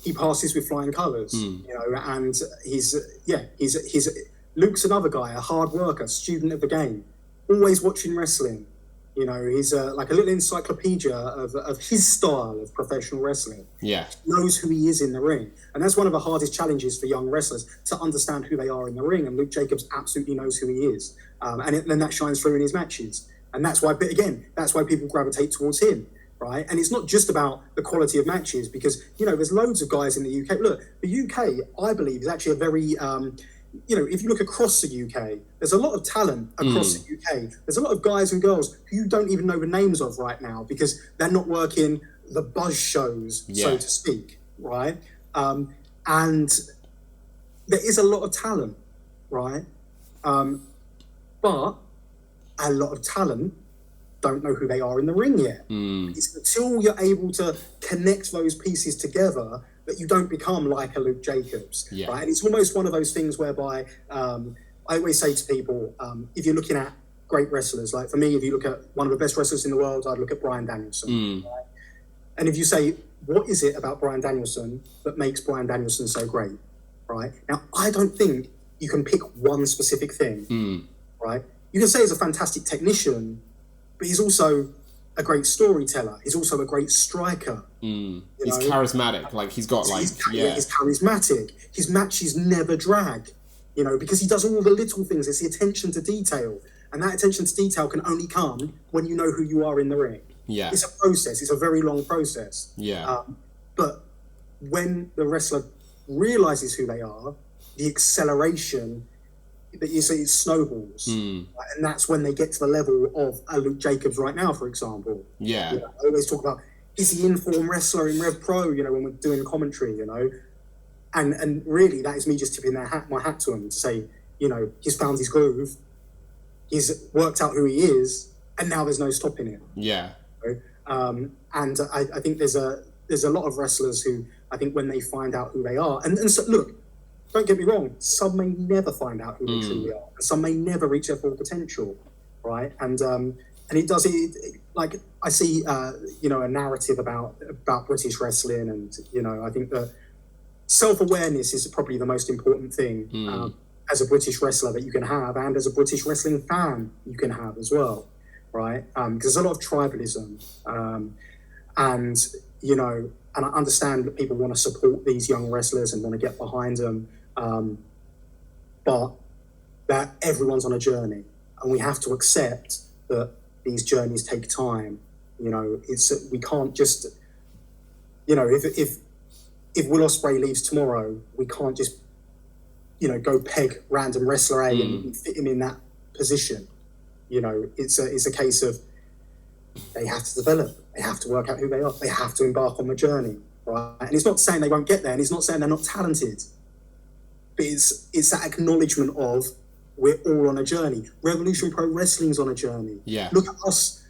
he passes with flying colours. You know, and he's Luke's another guy, a hard worker, student of the game, always watching wrestling. You know, he's like a little encyclopedia of his style of professional wrestling. Yeah. He knows who he is in the ring. And that's one of the hardest challenges for young wrestlers, to understand who they are in the ring. And Luke Jacobs absolutely knows who he is. And then that shines through in his matches. And that's why people gravitate towards him, right? And it's not just about the quality of matches, because, you know, there's loads of guys in the UK. Look, the UK, I believe, is actually a very... you know, if you look across the UK, there's a lot of talent across the UK. There's a lot of guys and girls who you don't even know the names of right now, because they're not working the buzz shows, so to speak, right? And there is a lot of talent, right? But a lot of talent don't know who they are in the ring yet. It's until you're able to connect those pieces together that you don't become like a Luke Jacobs, right? And it's almost one of those things whereby I always say to people, if you're looking at great wrestlers, like for me, if you look at one of the best wrestlers in the world, I'd look at Bryan Danielson, right? And if you say, what is it about Bryan Danielson that makes Bryan Danielson so great, right? Now, I don't think you can pick one specific thing, right? You can say he's a fantastic technician, but he's also a great storyteller. He's also a great striker. He's charismatic. Like he's charismatic. His matches never drag, because he does all the little things. It's the attention to detail. And that attention to detail can only come when you know who you are in the ring. Yeah. It's a process. It's a very long process. Yeah. But when the wrestler realizes who they are, the acceleration that you see, it snowballs. And that's when they get to the level of Luke Jacobs right now, for example. Yeah. I always talk about, is he in-form wrestler in RevPro, when we're doing commentary, And really, that is me just tipping my hat to him to say, he's found his groove. He's worked out who he is, and now there's no stopping it. Yeah. And I think there's a lot of wrestlers who, I think when they find out who they are, and so, look, don't get me wrong, some may never find out who they truly are. Some may never reach their full potential, right? And it does, like, I see, a narrative about British wrestling, and, I think that self-awareness is probably the most important thing as a British wrestler that you can have, and as a British wrestling fan you can have as well, right? Because there's a lot of tribalism, and I understand that people want to support these young wrestlers and want to get behind them, but that everyone's on a journey, and we have to accept that these journeys take time. We can't just, if Will Ospreay leaves tomorrow, we can't just go peg random wrestler A and fit him in that position. It's a case of they have to develop, they have to work out who they are, they have to embark on the journey, right? And it's not saying they won't get there, and it's not saying they're not talented, but it's that acknowledgement of we're all on a journey. Revolution Pro Wrestling's on a journey. Yeah. Look at us.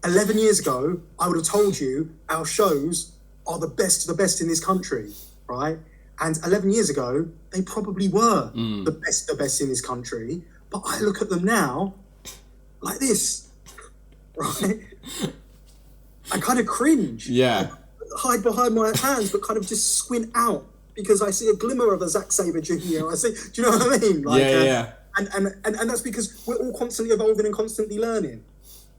11 years ago, I would have told you our shows are the best of the best in this country, right? And 11 years ago, they probably were the best in this country. But I look at them now like this, right? I kind of cringe. Yeah. Hide behind my hands, but kind of just squint out because I see a glimmer of a Zack Sabre Jr. Do you know what I mean? Yeah. And that's because we're all constantly evolving and constantly learning.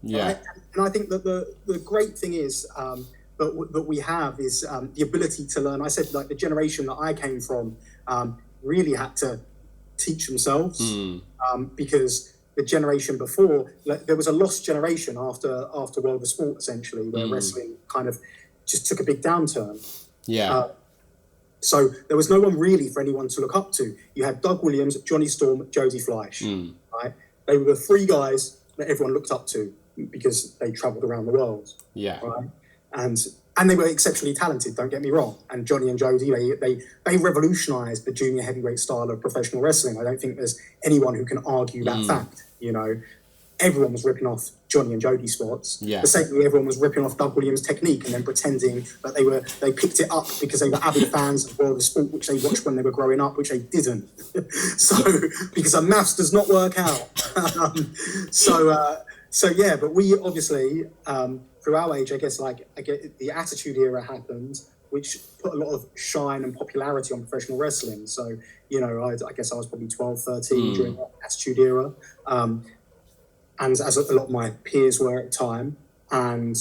Yeah. Right? And I think that the great thing is, that we have is the ability to learn. I said, like, the generation that I came from really had to teach themselves because the generation before, there was a lost generation after World of Sport, essentially, where wrestling kind of just took a big downturn. Yeah. So there was no one really for anyone to look up to. You had Doug Williams, Johnny Storm, Jody Fleisch, right? They were the three guys that everyone looked up to because they travelled around the world. Yeah. Right? And they were exceptionally talented, don't get me wrong. And Johnny and Jody, they revolutionised the junior heavyweight style of professional wrestling. I don't think there's anyone who can argue that fact. Everyone was ripping off Johnny and Jody spots. Yeah. The same way everyone was ripping off Doug Williams' technique and then pretending that they picked it up because they were avid fans of World of Sport, which they watched when they were growing up, which they didn't. So, because our maths does not work out. But we obviously, through our age, I guess, the Attitude Era happened, which put a lot of shine and popularity on professional wrestling. So, I guess I was probably 12, 13 during that Attitude Era. And as a lot of my peers were at the time. And,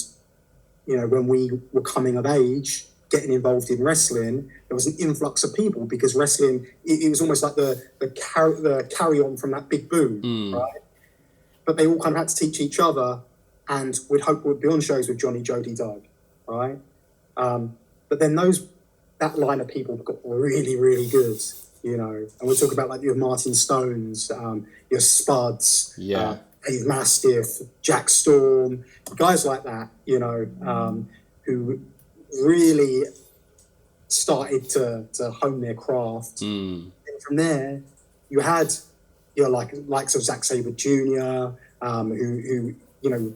when we were coming of age, getting involved in wrestling, there was an influx of people because wrestling, it was almost like the carry on from that big boom, right? But they all kind of had to teach each other, and we'd hope we'd be on shows with Johnny, Jody, Doug, right? But then that line of people got really, really good, and we'll talk about like your Martin Stones, your Spuds, Dave Mastiff, Jack Storm, guys like that, who really started to hone their craft. And from there, you had likes of Zack Sabre Jr., who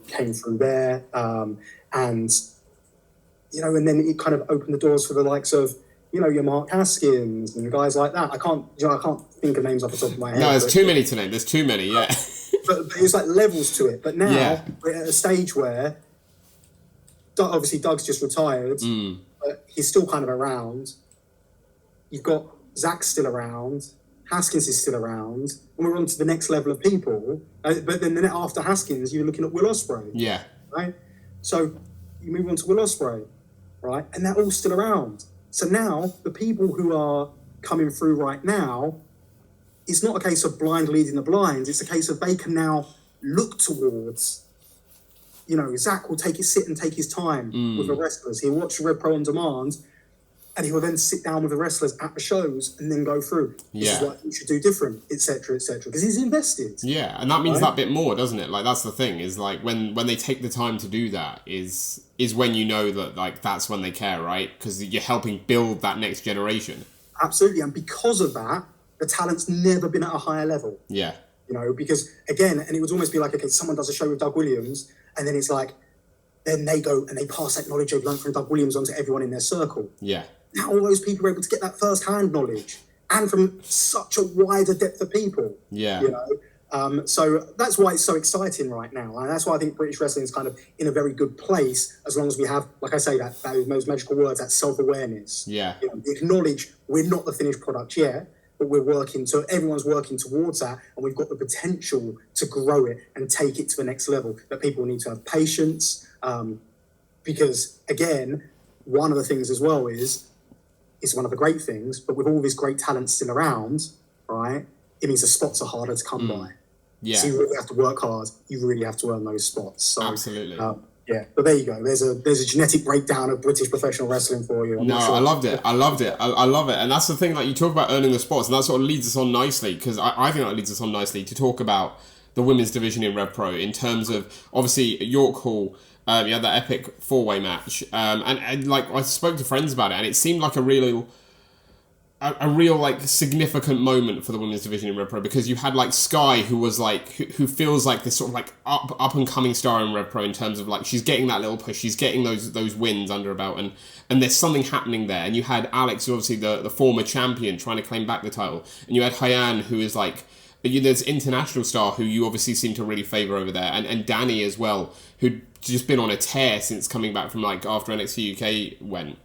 came through there, and then it kind of opened the doors for the likes of your Mark Haskins and guys like that. I can't think of names off the top of my head. No, there's too many to name. There's too many, yeah. but it's like levels to it. But now we're at a stage where obviously Doug's just retired, but he's still kind of around. You've got Zach still around. Haskins is still around, and we're on to the next level of people. But then after Haskins, you're looking at Will Ospreay. Yeah. right? So you move on to Will Ospreay, right? And they're all still around. So now the people who are coming through right now, it's not a case of blind leading the blind. It's a case of they can now look towards, Zach will sit and take his time with the wrestlers. He'll watch RevPro on demand, and he will then sit down with the wrestlers at the shows and then go through. This is what you should do different, etc., because he's invested. Yeah, and that means that bit more, doesn't it? Like, that's the thing, is like when they take the time to do that is when you know that, like, that's when they care, right? Because you're helping build that next generation. Absolutely, and because of that, the talent's never been at a higher level. Yeah. Because again, and it would almost be like, okay, someone does a show with Doug Williams, and then it's like, then they go and they pass that knowledge they've learned from Doug Williams onto everyone in their circle. Yeah. Now all those people are able to get that first-hand knowledge, and from such a wider depth of people. Yeah. So that's why it's so exciting right now, and that's why I think British wrestling is kind of in a very good place, as long as we have, like I say, those magical words, that self-awareness. Yeah. We acknowledge we're not the finished product yet, but everyone's working towards that, and we've got the potential to grow it and take it to the next level. But people need to have patience, because again, one of the things as well is, it's one of the great things, but with all this great talent still around, right, it means the spots are harder to come by. Yeah. So you really have to work hard. You really have to earn those spots. So, absolutely. But there you go. There's a genetic breakdown of British professional wrestling for you. I loved it. I love it. And that's the thing, like, you talk about earning the spots, and that sort of leads us on nicely, because I think that leads us on nicely to talk about the women's division in RevPro, in terms of, obviously, York Hall, you had that epic 4-way match, and like, I spoke to friends about it, and it seemed like a real like significant moment for the women's division in RevPro, because you had like Sky, who was like who feels like this sort of like up and coming star in RevPro, in terms of like, she's getting that little push, she's getting those wins under her belt, and there's something happening there. And you had Alex, who obviously the former champion, trying to claim back the title, and you had Hyan, who is like, there's international star who you obviously seem to really favour over there, and Danny as well, who'd just been on a tear since coming back from like after NXT UK went.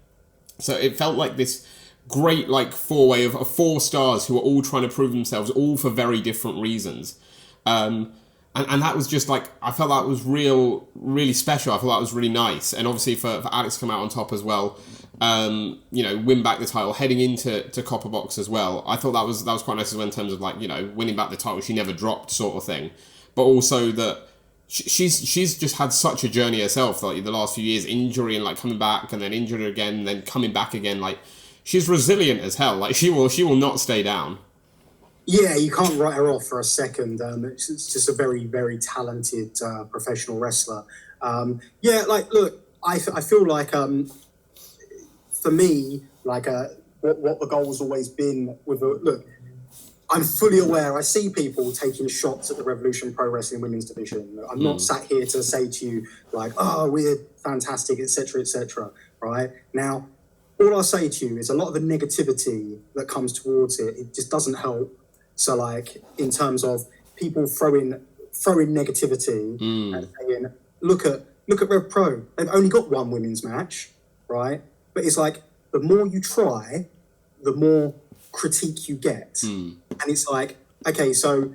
So it felt like this great like 4-way of 4 stars who are all trying to prove themselves, all for very different reasons. And that was just like, I felt that was really special. I felt that was really nice. And obviously for Alex to come out on top as well, win back the title, heading into Copper Box as well. I thought that was quite nice as well, in terms of like, winning back the title, she never dropped sort of thing. But also that she's just had such a journey herself, like the last few years, injury and like coming back and then injured again and then coming back again. Like, she's resilient as hell. Like, she will not stay down. Yeah, you can't write her off for a second. It's just a very, very talented professional wrestler. Look, I feel like for me, like what the goal has always been with look, I'm fully aware. I see people taking shots at the Revolution Pro Wrestling Women's Division. I'm not sat here to say to you like, oh, we're fantastic, etc., right? Now, all I'll say to you is a lot of the negativity that comes towards it just doesn't help. So, like, in terms of people throwing negativity and saying, look at RevPro, they've only got one women's match, right? But it's like, the more you try, the more critique you get. And it's like, okay, so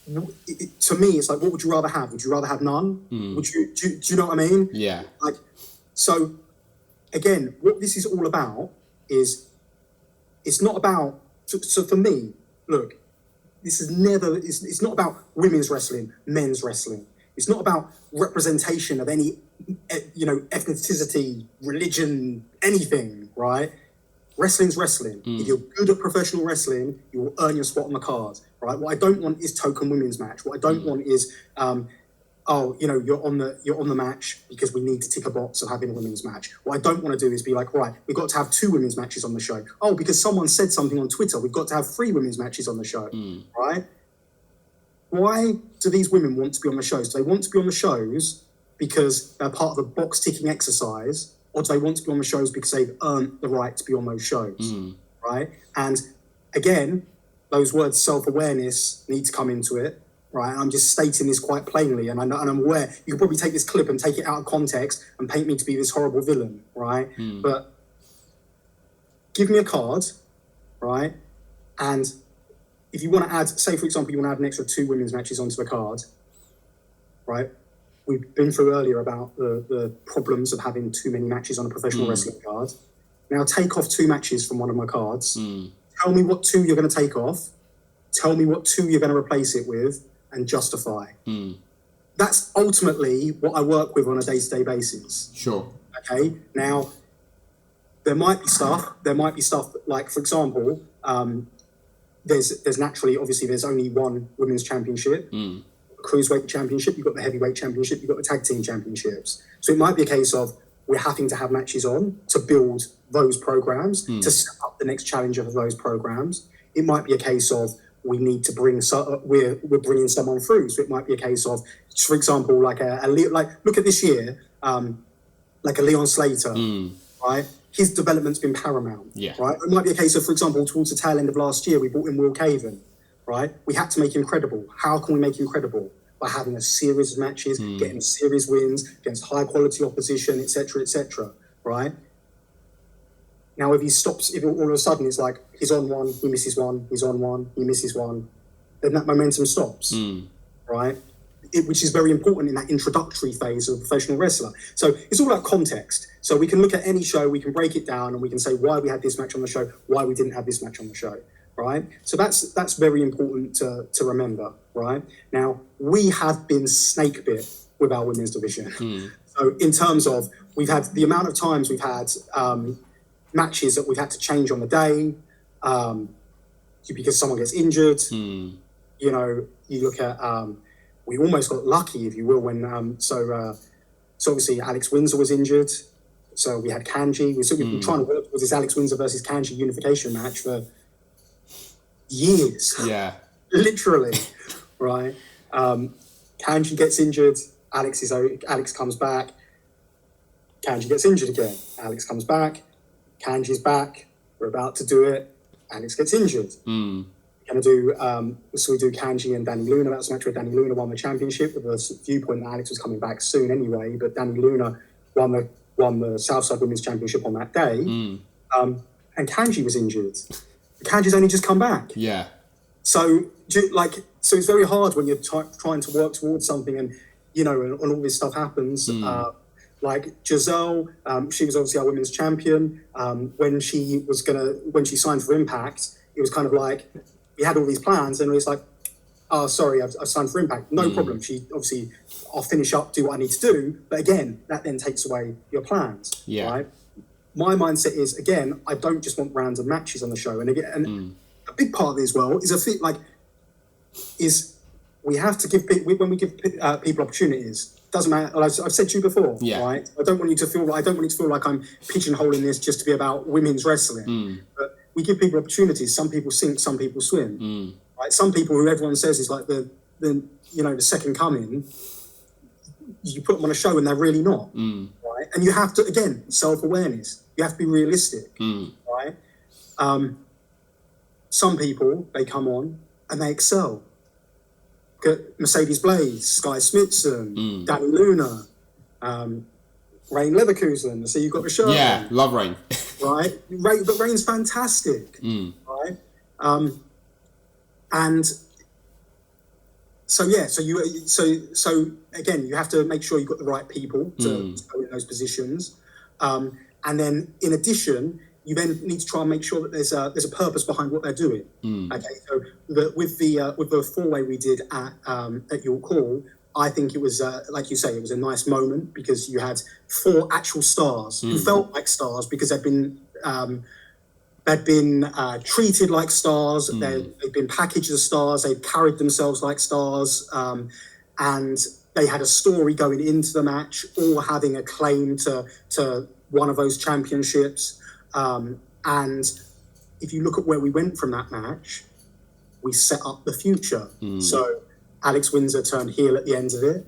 to me, it's like, what would you rather have? Would you rather have none? Would you, do you know what I mean? Yeah. Like, so again, what this is all about is, it's not about, so for me, look, this is never, it's not about women's wrestling, men's wrestling. It's not about representation of any, ethnicity, religion, anything, right? Wrestling's wrestling. If you're good at professional wrestling, you will earn your spot on the card, right? What I don't want is token women's match. What I don't want is, you're on the match because we need to tick a box of having a women's match. What I don't want to do is be like, right, we've got to have 2 women's matches on the show. Oh, because someone said something on Twitter, we've got to have 3 women's matches on the show, right? Why do these women want to be on the shows? Do they want to be on the shows because they're part of the box ticking exercise, or do they want to be on the shows because they've earned the right to be on those shows, right? And again, those words self-awareness need to come into it, right? I'm just stating this quite plainly, and I'm aware you could probably take this clip and take it out of context and paint me to be this horrible villain, right? But give me a card, right? And if you want to add, say for example, you want to add an extra 2 women's matches onto the card, right? we've been through earlier about the problems of having too many matches on a professional wrestling card. Now take off 2 matches from one of my cards. Tell me what 2 you're going to take off. Tell me what 2 you're going to replace it with, and justify. That's ultimately what I work with on a day-to-day basis. Sure. Okay. Now, there might be stuff like, for example, there's naturally, obviously, there's only one women's championship, cruiserweight championship. You've got the heavyweight championship. You've got the tag team championships. So it might be a case of we're having to have matches on to build those programs, to set up the next challenger for those programs. It might be a case of we need to bring we're bringing someone through. So it might be a case of, for example, like look at this year, like a Leon Slater, right? His development's been paramount, right? It might be a case of, for example, towards the tail end of last year, we brought in Will Caven, right? We had to make him credible. How can we make him credible? By having a series of matches, getting series wins against high quality opposition, etc., right? Now, if all of a sudden it's like he's on one, he misses one, he's on one, he misses one, then that momentum stops, right? Which is very important in that introductory phase of a professional wrestler. So it's all about context. So we can look at any show, we can break it down, and we can say why we had this match on the show, why we didn't have this match on the show, right? So that's very important to remember, right? Now, we have been snake bit with our women's division. So in terms of, we've had the amount of times we've had matches that we've had to change on the day because someone gets injured. You know, you look at, we almost got lucky, if you will, when, so obviously Alex Windsor was injured. So we had Kanji. We've been trying to work with this Alex Windsor versus Kanji unification match for years. Yeah. Literally, right? Kanji gets injured. Alex comes back. Kanji gets injured again. Alex comes back. Kanji's back. We're about to do it. Alex gets injured. We're going to do, so we do Kanji and Danny Luna. That was a match where Danny Luna won the championship with the viewpoint that Alex was coming back soon anyway, but Danny Luna won the Southside Women's Championship on that day. And Kanji was injured. Kanji's only just come back. Yeah. So it's very hard when you're trying to work towards something and, you know, and all this stuff happens. Like Giselle, she was obviously our women's champion. When she signed for Impact, it was kind of like, we had all these plans and it was like, oh, sorry, I've signed for Impact. No problem. She obviously, I'll finish up, do what I need to do. But again, that then takes away your plans, right? My mindset is, again, I don't just want random matches on the show. And again, a big part of it as well is we have to give when we give people opportunities. Doesn't matter. I've said to you before, right? I don't want you to feel like I'm pigeonholing this just to be about women's wrestling. But we give people opportunities. Some people sink, some people swim. Right? Some people who everyone says is like the second coming. You put them on a show and they're really not, right? And you have to, again, self-awareness. You have to be realistic, right? Some people, they come on and they excel. Look at Mercedes Blaze, Sky Smithson, Danny Luna, Rain Leverkusen. So you've got the show. Yeah, love Rain. Right? But Rain's fantastic, right? And so again, you have to make sure you've got the right people to go in those positions. And then in addition, you then need to try and make sure that there's a purpose behind what they're doing. Okay, so with the four-way we did at York Hall, I think it was like you say, it was a nice moment because you had 4 actual stars who felt like stars because they'd been treated like stars, they've been packaged as stars, they've carried themselves like stars, and they had a story going into the match, all having a claim to one of those championships. And if you look at where we went from that match, we set up the future. So Alex Windsor turned heel at the end of it.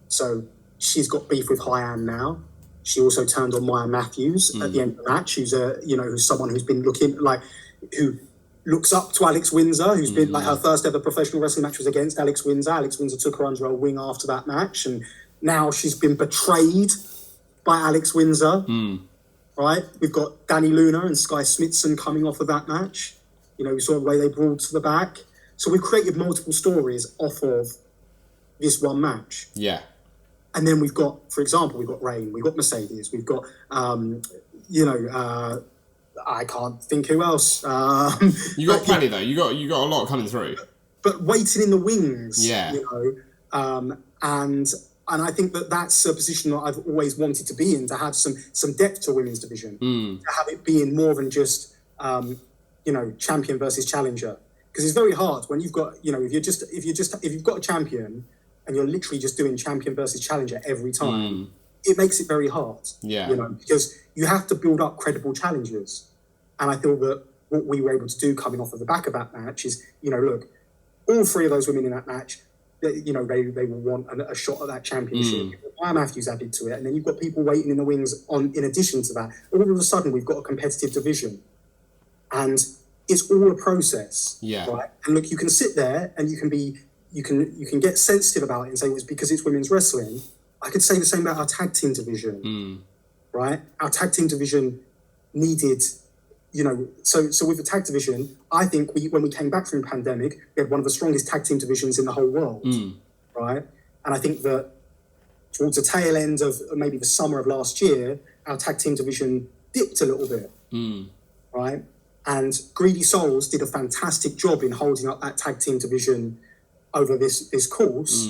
So she's got beef with Hyann now. She also turned on Maya Matthews at the end of the match, who's someone who's been who looks up to Alex Windsor, who's been her first ever professional wrestling match was against Alex Windsor. Alex Windsor took her under her wing after that match, and now she's been betrayed by Alex Windsor. Right? We've got Danny Luna and Sky Smithson coming off of that match. You know, we saw the way they brawled to the back. So we've created multiple stories off of this one match. Yeah. And then we've got, for example, we've got Rain, we've got Mercedes, we've got, I can't think who else. You got plenty though. You got a lot coming through. But waiting in the wings. Yeah. And I think that's a position that I've always wanted to be in, to have some depth to women's division, to have it being more than just champion versus challenger, because it's very hard when you've got if you've got a champion and you're literally just doing champion versus challenger every time. It makes it very hard. Yeah. Because you have to build up credible challengers, and I feel that what we were able to do coming off of the back of that match is look, all three of those women in that match. They will want a shot at that championship. Maya Matthews added to it, and then you've got people waiting in the wings in addition to that. All of a sudden, we've got a competitive division, and it's all a process. Yeah. Right. And look, you can sit there and you can get sensitive about it and say it's because it's women's wrestling. I could say the same about our tag team division. Right. Our tag team division needed. So with the tag division, I think when we came back from the pandemic, we had one of the strongest tag team divisions in the whole world, right? And I think that towards the tail end of maybe the summer of last year, our tag team division dipped a little bit, right? And Greedy Souls did a fantastic job in holding up that tag team division over this course.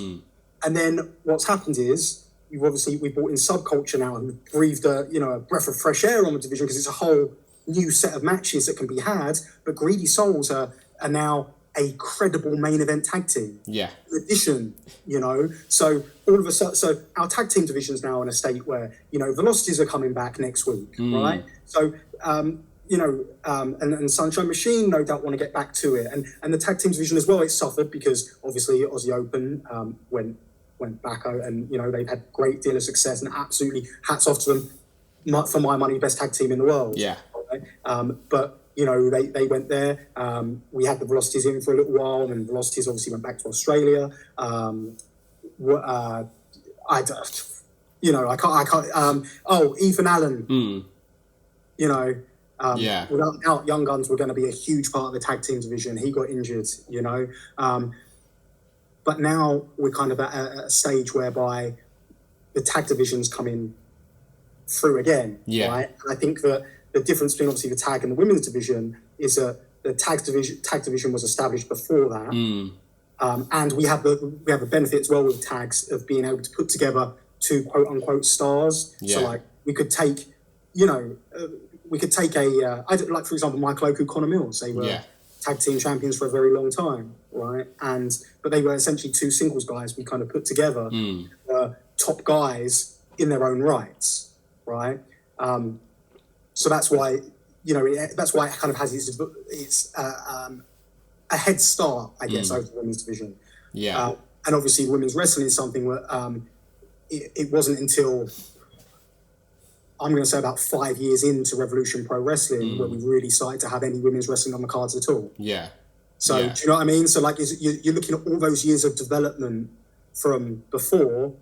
And then what's happened is we brought in Subculture now and breathed a breath of fresh air on the division, because it's a whole new set of matches that can be had, but Greedy Souls are now a credible main event tag team. Yeah. In addition, so all of a sudden, so our tag team division is now in a state where, Velocities are coming back next week, right? So, and Sunshine Machine no doubt want to get back to it. And the tag team division as well, it suffered because obviously Aussie Open went back out, and, they've had a great deal of success, and absolutely hats off to them. For my money, best tag team in the world. Yeah. But they went there. We had the Velocities in for a little while, and then Velocities obviously went back to Australia. I can't. Ethan Allen. Without doubt, Young Guns were going to be a huge part of the tag team division. He got injured. But now we're kind of at a stage whereby the tag division's coming through again. Yeah. Right? And I think that the difference between obviously the tag and the women's division is that the tag division was established before that, and we have the benefit as well with tags of being able to put together two quote unquote stars. Yeah. So like we could take, like for example Michael Oku, Connor Mills. They were tag team champions for a very long time, right? But they were essentially two singles guys we kind of put together, top guys in their own rights, right? So that's why, that's why it kind of has its a head start, I guess, over the women's division. Yeah. And obviously women's wrestling is something where it wasn't until, I'm going to say about 5 years into Revolution Pro Wrestling where we really started to have any women's wrestling on the cards at all. Yeah. So do you know what I mean? So like you're looking at all those years of development from before,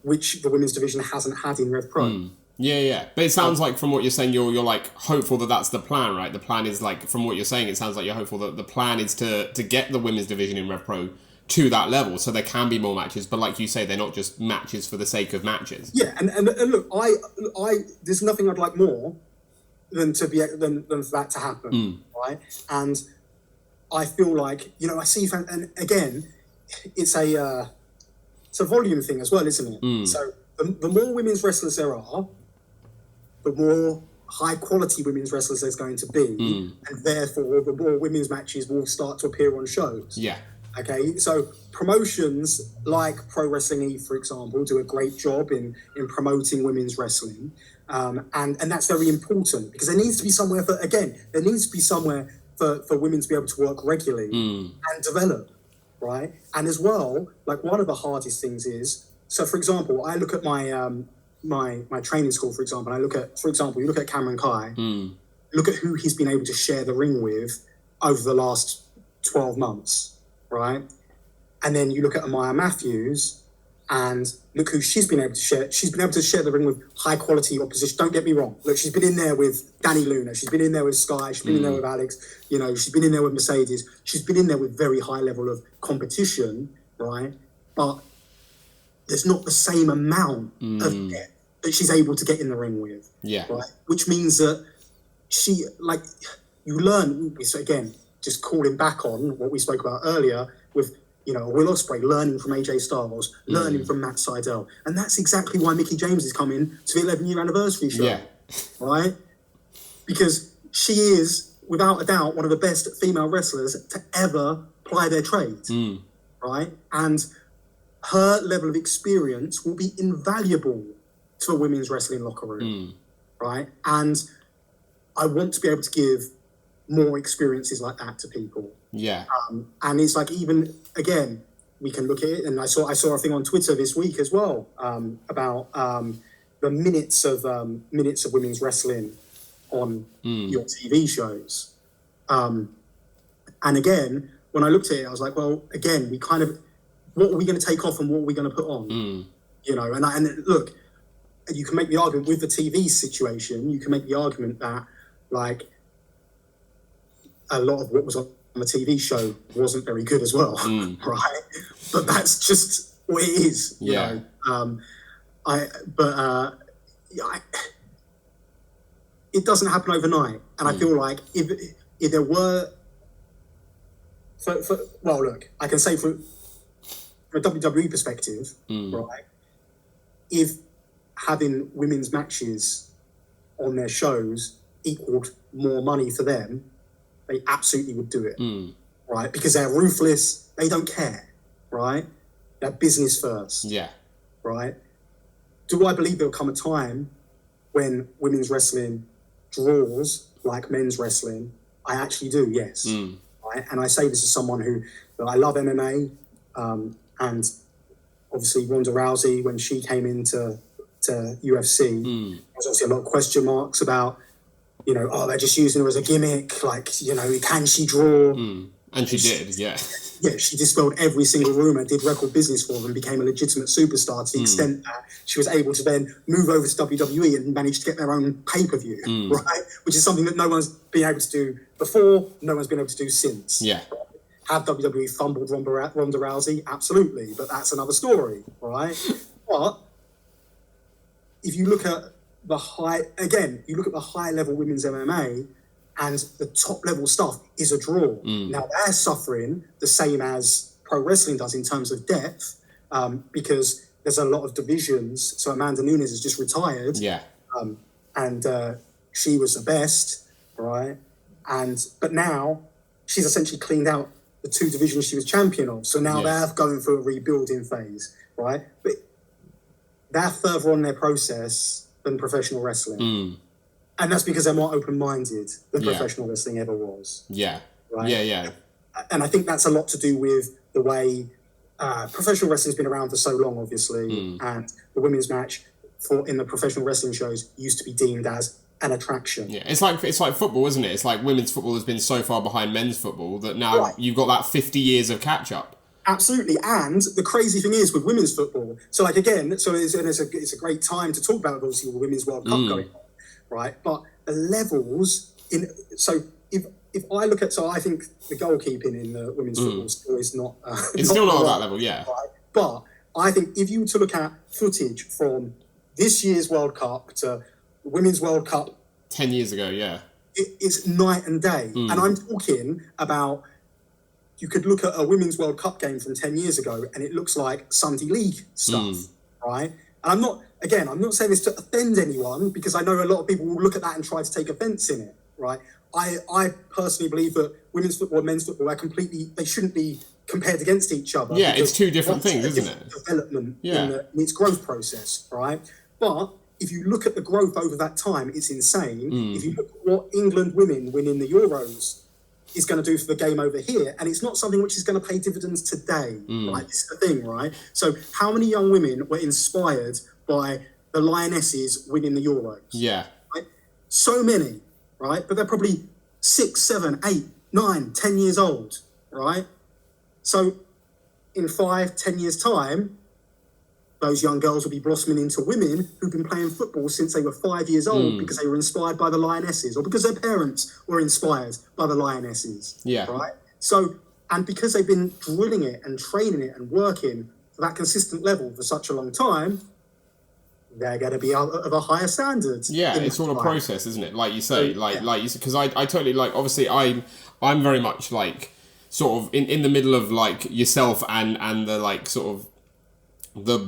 which the women's division hasn't had in RevPro. Yeah. But it sounds like from what you're saying, you're like hopeful that that's the plan, right? The plan is like, from what you're saying, it sounds like you're hopeful that the plan is to get the women's division in RevPro to that level, so there can be more matches. But like you say, they're not just matches for the sake of matches. Yeah, and look, I there's nothing I'd like more than for that to happen, right? And I feel like I see, and again, it's a volume thing as well, isn't it? So the more women's wrestlers there are, the more high quality women's wrestlers there's going to be, and therefore the more women's matches will start to appear on shows. Yeah. Okay, so promotions like Pro Wrestling Eve, for example, do a great job in promoting women's wrestling, and that's very important because there needs to be somewhere for women to be able to work regularly and develop, right? And as well, like one of the hardest things is, so for example, I look at my my training school, for example, you look at Cameron Kai, look at who he's been able to share the ring with over the last 12 months. Right, and then you look at Amaya Matthews, and look who she's been able to share. She's been able to share the ring with high quality opposition. Don't get me wrong. Look, she's been in there with Danny Luna. She's been in there with Sky. She's been in there with Alex. She's been in there with Mercedes. She's been in there with very high level of competition, right? But there's not the same amount of depth that she's able to get in the ring with. Yeah. Right? Which means that she, like, you learn, so again, just calling back on what we spoke about earlier with, you know, Will Ospreay learning from AJ Styles, learning from Matt Sydal. And that's exactly why Mickie James is coming to the 11-year anniversary show. Yeah. Right? Because she is, without a doubt, one of the best female wrestlers to ever ply their trade. Right? And her level of experience will be invaluable to a women's wrestling locker room. Right? And I want to be able to give more experiences like that to people. Yeah. And it's like, even, again, we can look at it, and I saw a thing on Twitter this week as well about the minutes of women's wrestling on your TV shows. And again, when I looked at it, I was like, well, again, we kind of, what are we going to take off and what are we going to put on? You know, and look, you can make the argument with the TV situation, you can make the argument that, like, a lot of what was on the TV show wasn't very good as well, right? But that's just what it is, you know. It doesn't happen overnight, and I feel like if there were, well, look, I can say from a WWE perspective, right? If having women's matches on their shows equaled more money for them, they absolutely would do it, right? Because they're ruthless. They don't care, right? They're business first. Yeah. Right? Do I believe there'll come a time when women's wrestling draws like men's wrestling? I actually do, yes. Right? And I say this as someone who, I love MMA, and obviously Ronda Rousey, when she came into UFC, there's obviously a lot of question marks about, you know, oh, they're just using her as a gimmick. Like, you know, can she draw? And she did, yeah. Yeah, she dispelled every single rumour, did record business for them, and became a legitimate superstar to the extent that she was able to then move over to WWE and manage to get their own pay-per-view, right? Which is something that no one's been able to do before, no one's been able to do since. Yeah. Have WWE fumbled Ronda Rousey? Absolutely, but that's another story, right? But if you look at the high-level women's MMA, and the top-level stuff is a draw. Now, they're suffering the same as pro wrestling does in terms of depth, because there's a lot of divisions. So Amanda Nunes has just retired. Yeah. And she was the best, right? But now she's essentially cleaned out the two divisions she was champion of. So now they're going through a rebuilding phase, right? But they're further on their process than professional wrestling. And that's because they're more open-minded than professional wrestling ever was. Yeah. Right? Yeah. And I think that's a lot to do with the way professional wrestling's been around for so long, obviously, and the women's match in the professional wrestling shows used to be deemed as an attraction. Yeah, it's like football, isn't it? It's like women's football has been so far behind men's football that now you've got that 50 years of catch-up. Absolutely, and the crazy thing is with women's football, so like again, it's a great time to talk about obviously the Women's World Cup going on. Right, but the levels if I look at, so I think the goalkeeping in the women's football still is not. It's still not at that level, yeah. Right? But I think if you were to look at footage from this year's World Cup to the Women's World Cup 10 years ago, yeah, it's night and day. And I'm talking about, you could look at a Women's World Cup game from 10 years ago, and it looks like Sunday League stuff, right? And I'm not saying this to offend anyone, because I know a lot of people will look at that and try to take offence in it, right? I personally believe that women's football and men's football they shouldn't be compared against each other. Yeah, it's two different things, isn't it? Development in its growth process, right? But if you look at the growth over that time, it's insane. If you look at what England women winning the Euros is going to do for the game over here, and it's not something which is going to pay dividends today, right? This is the thing, right? So how many young women were inspired by the Lionesses winning the Euros? Yeah. Right? So many, right? But they're probably 6, 7, 8, 9, 10 years old, right? So in 5, 10 years' time, those young girls will be blossoming into women who've been playing football since they were 5 years old because they were inspired by the Lionesses, or because their parents were inspired by the Lionesses. Yeah. Right? So, and because they've been drilling it and training it and working for that consistent level for such a long time, they're going to be of a higher standard. Yeah, it's all a process, isn't it? Like you say, like you say, because I totally like. Obviously, I'm very much like sort of in the middle of like yourself and the like sort of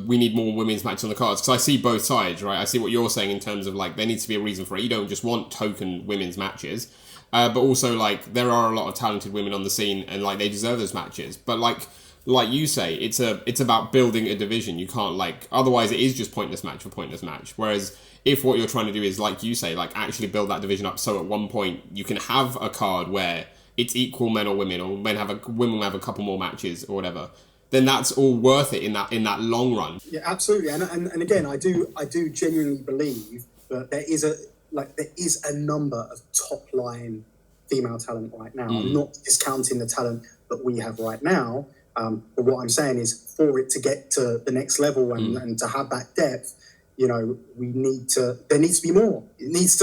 we need more women's matches on the cards, because I see both sides, right? I see what you're saying in terms of like there needs to be a reason for it. You don't just want token women's matches, but also like there are a lot of talented women on the scene and like they deserve those matches. But like you say, it's about building a division. You can't like, otherwise it is just pointless match for pointless match. Whereas if what you're trying to do is, like you say, like actually build that division up, so at one point you can have a card where it's equal men or women, or women have a couple more matches or whatever, then that's all worth it in that long run. Yeah, absolutely. And again, I do genuinely believe that there is a number of top line female talent right now. I'm not discounting the talent that we have right now. But what I'm saying is, for it to get to the next level and to have that depth, you know, there needs to be more. It needs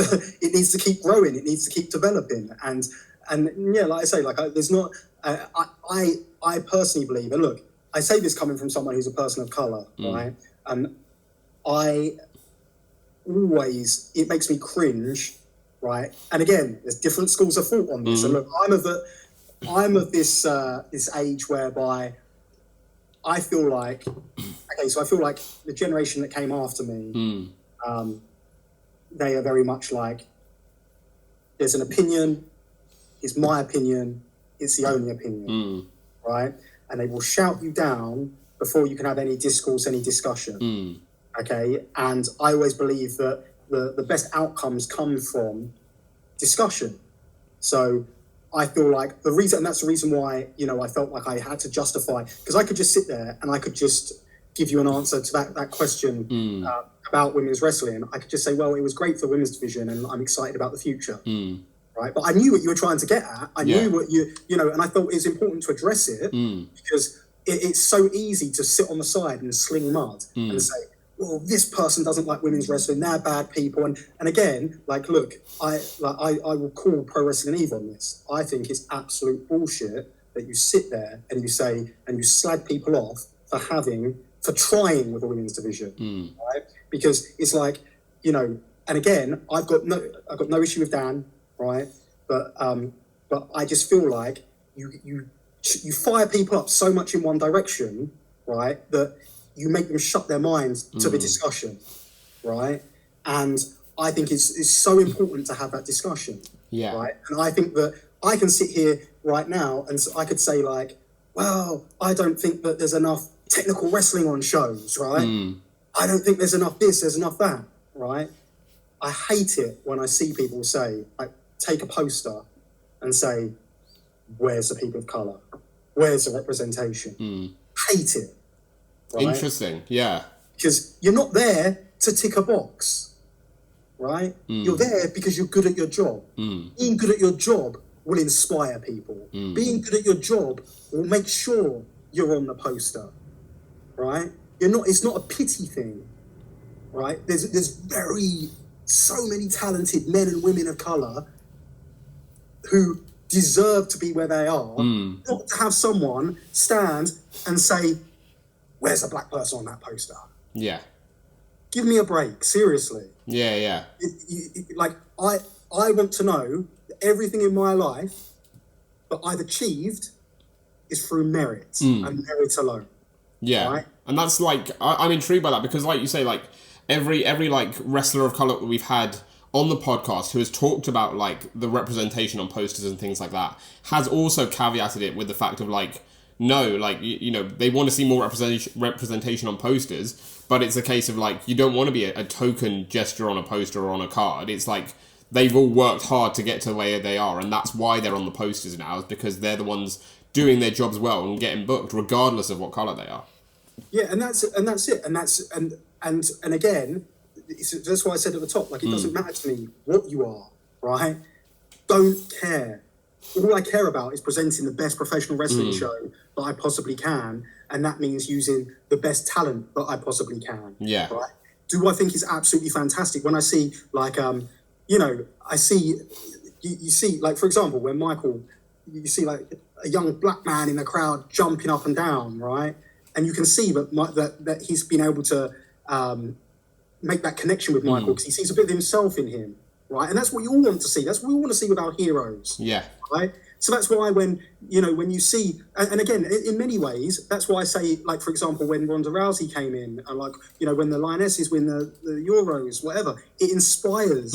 to keep growing. It needs to keep developing. And yeah, like I say, like there's not. I personally believe, and look, I say this coming from someone who's a person of color, right? And it makes me cringe, right? And again, there's different schools of thought on this. And look, I'm of this age whereby I feel like the generation that came after me, they are very much like, there's an opinion, it's my opinion, it's the only opinion, right? And they will shout you down before you can have any discourse, any discussion, okay? And I always believe that the best outcomes come from discussion. So I feel like that's the reason why, you know, I felt like I had to justify, because I could just sit there and I could just give you an answer to that question about women's wrestling. I could just say, well, it was great for the women's division and I'm excited about the future, right? But I knew what you were trying to get at. I knew what you know, and I thought it was important to address it because it's so easy to sit on the side and sling mud and say, well, this person doesn't like women's wrestling, they're bad people. And again, like, look, I will call Pro Wrestling Eve on this. I think it's absolute bullshit that you sit there and you say, and you slag people off for trying with the women's division, right? Because it's like, you know, and again, I've got no issue with Dan, right? But I just feel like you fire people up so much in one direction, right, that you make them shut their minds to the discussion, right? And I think it's so important to have that discussion, right? And I think that I can sit here right now and I could say like, well, I don't think that there's enough technical wrestling on shows, right? I don't think there's enough this, there's enough that, right? I hate it when I see people say, like, take a poster and say, where's the people of colour? Where's the representation? Hate it. Right? Interesting, yeah. Because you're not there to tick a box, right? You're there because you're good at your job. Being good at your job will inspire people. Being good at your job will make sure you're on the poster, right? It's not a pity thing, right? There's so many talented men and women of colour who deserve to be where they are, not to have someone stand and say, where's the black person on that poster? Yeah. Give me a break, seriously. Yeah. Like, I want to know that everything in my life that I've achieved is through merit and merit alone. Yeah. Right? And that's like, I'm intrigued by that because, like you say, like every like wrestler of colour that we've had on the podcast who has talked about like the representation on posters and things like that has also caveated it with the fact of like, no, like, you know, they want to see more representation on posters, but it's a case of like, you don't want to be a token gesture on a poster or on a card. It's like, they've all worked hard to get to where they are, and that's why they're on the posters now, is because they're the ones doing their jobs well and getting booked, regardless of what colour they are. Yeah, and that's it. And again, that's why I said at the top, like, it doesn't matter to me what you are, right? Don't care. All I care about is presenting the best professional wrestling show that I possibly can, and that means using the best talent that I possibly can. Yeah. Right? Do I think it's absolutely fantastic when I see, like, you know, you see, like, for example, when you see, like, a young black man in the crowd jumping up and down, right? and you can see that he's been able to make that connection with Michael because he sees a bit of himself in him, right? And that's what you all want to see. That's what we want to see with our heroes. Yeah. Right? So that's why when you see, and again, in many ways, that's why I say, like, for example, when Ronda Rousey came in, and like, when the Lionesses win the Euros, whatever, it inspires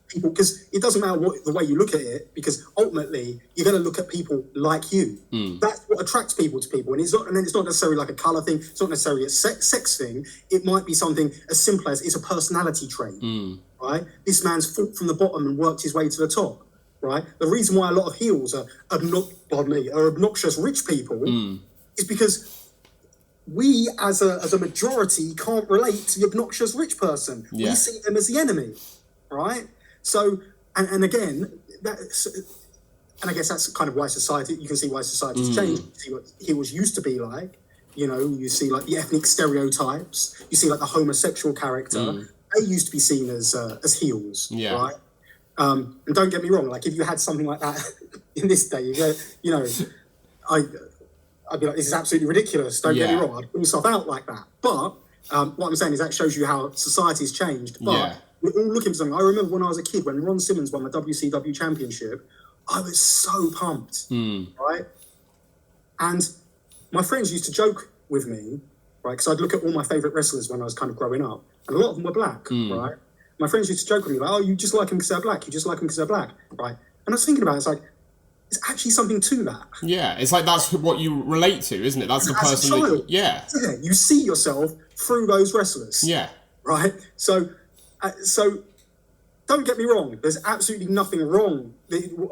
people, because it doesn't matter the way you look at it, because ultimately you're going to look at people like you. That's what attracts people to people, and it's not necessarily like a colour thing. It's not necessarily a sex thing. It might be something as simple as it's a personality trait. Right? This man's fought from the bottom and worked his way to the top. Right? The reason why a lot of heels are obnoxious rich people is because we, as a majority, can't relate to the obnoxious rich person. Yeah. We see them as the enemy, right? So, and again, and I guess that's kind of why you can see why society's changed. You see what heels used to be like. You see like the ethnic stereotypes. You see like the homosexual character. They used to be seen as heels, right? And don't get me wrong, like if you had something like that in this day, I'd be like, this is absolutely ridiculous. Don't get me wrong, I'd put myself out like that. But what I'm saying is that shows you how society's changed. But we're all looking for something. I remember when I was a kid, when Ron Simmons won the WCW championship, I was so pumped, right? And my friends used to joke with me, right? Because I'd look at all my favourite wrestlers when I was kind of growing up, and a lot of them were black, right? My friends used to joke with me, like, oh, you just like them because they're black. You just like them because they're black, right? And I was thinking about it, it's like, it's actually something to that. Yeah, it's like that's what you relate to, isn't it? That's the person that... Yeah. You see yourself through those wrestlers. Yeah. Right? So don't get me wrong. There's absolutely nothing wrong.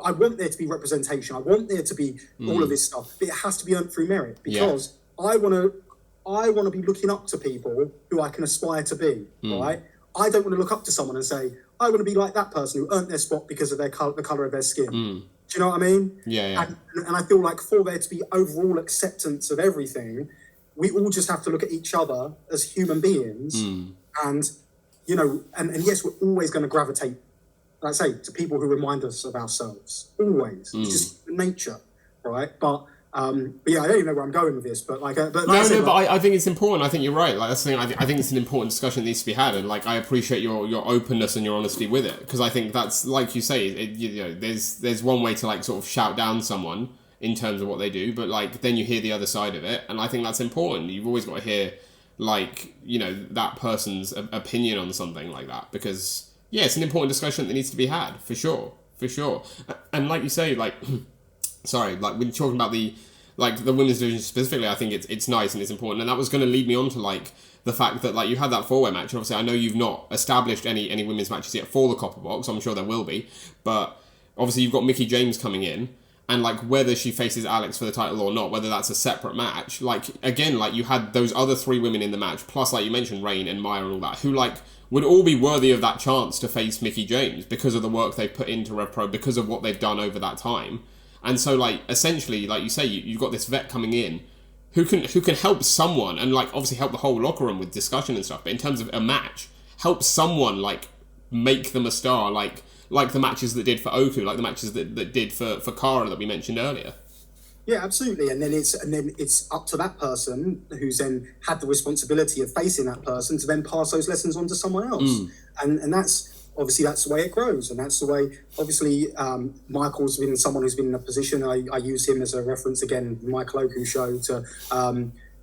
I want there to be representation. I want there to be all of this stuff. But it has to be earned through merit, because I want to be looking up to people who I can aspire to be, right? I don't want to look up to someone and say, I want to be like that person who earned their spot because of the colour of their skin. Do you know what I mean? Yeah. And I feel like for there to be overall acceptance of everything, we all just have to look at each other as human beings. And, and yes, we're always going to gravitate, like I say, to people who remind us of ourselves. Always. It's just nature, right? But yeah, I don't even know where I'm going with this, but I think it's important. I think you're right. Like that's the thing. I think it's an important discussion that needs to be had, and like I appreciate your openness and your honesty with it, because I think that's, like you say, there's one way to like sort of shout down someone in terms of what they do, but like then you hear the other side of it, and I think that's important. You've always got to hear like that person's opinion on something like that, because it's an important discussion that needs to be had for sure. And like you say, like. Sorry, like when you're talking about the women's division specifically, I think it's nice and it's important, and that was going to lead me on to like the fact that like you had that 4-way match. And obviously, I know you've not established any women's matches yet for the Copper Box. I'm sure there will be, but obviously you've got Mickie James coming in, and like whether she faces Alex for the title or not, whether that's a separate match. Like again, like you had those other 3 women in the match, plus like you mentioned Rain and Maya and all that, who like would all be worthy of that chance to face Mickie James because of the work they've put into RevPro, because of what they've done over that time. And so, like, essentially, like you say, you've got this vet coming in who can help someone, and, like, obviously help the whole locker room with discussion and stuff, but in terms of a match, help someone, like, make them a star, like the matches that did for Oku, like the matches that did for Kara that we mentioned earlier. Yeah, absolutely. And then it's up to that person who's then had the responsibility of facing that person to then pass those lessons on to someone else. And that's... Obviously, that's the way it grows, and that's the way. Obviously, Michael's been someone who's been in a position. I use him as a reference again, the Michael Oku show, to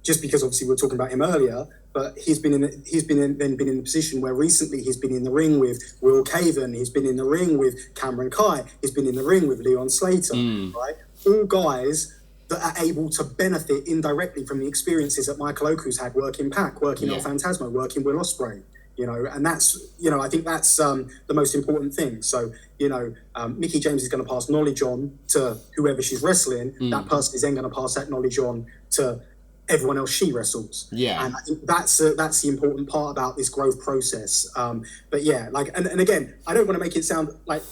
just because obviously we were talking about him earlier. But he's been in a position where recently he's been in the ring with Will Caven, he's been in the ring with Cameron Kai, he's been in the ring with Leon Slater, right? All guys that are able to benefit indirectly from the experiences that Michael Oku's had working Pac, working El Phantasmo, working Will Ospreay. And that's, I think that's the most important thing. So, Mickie James is going to pass knowledge on to whoever she's wrestling. That person is then going to pass that knowledge on to everyone else she wrestles. Yeah. And I think that's the important part about this growth process. But yeah, like, and again, I don't want to make it sound like,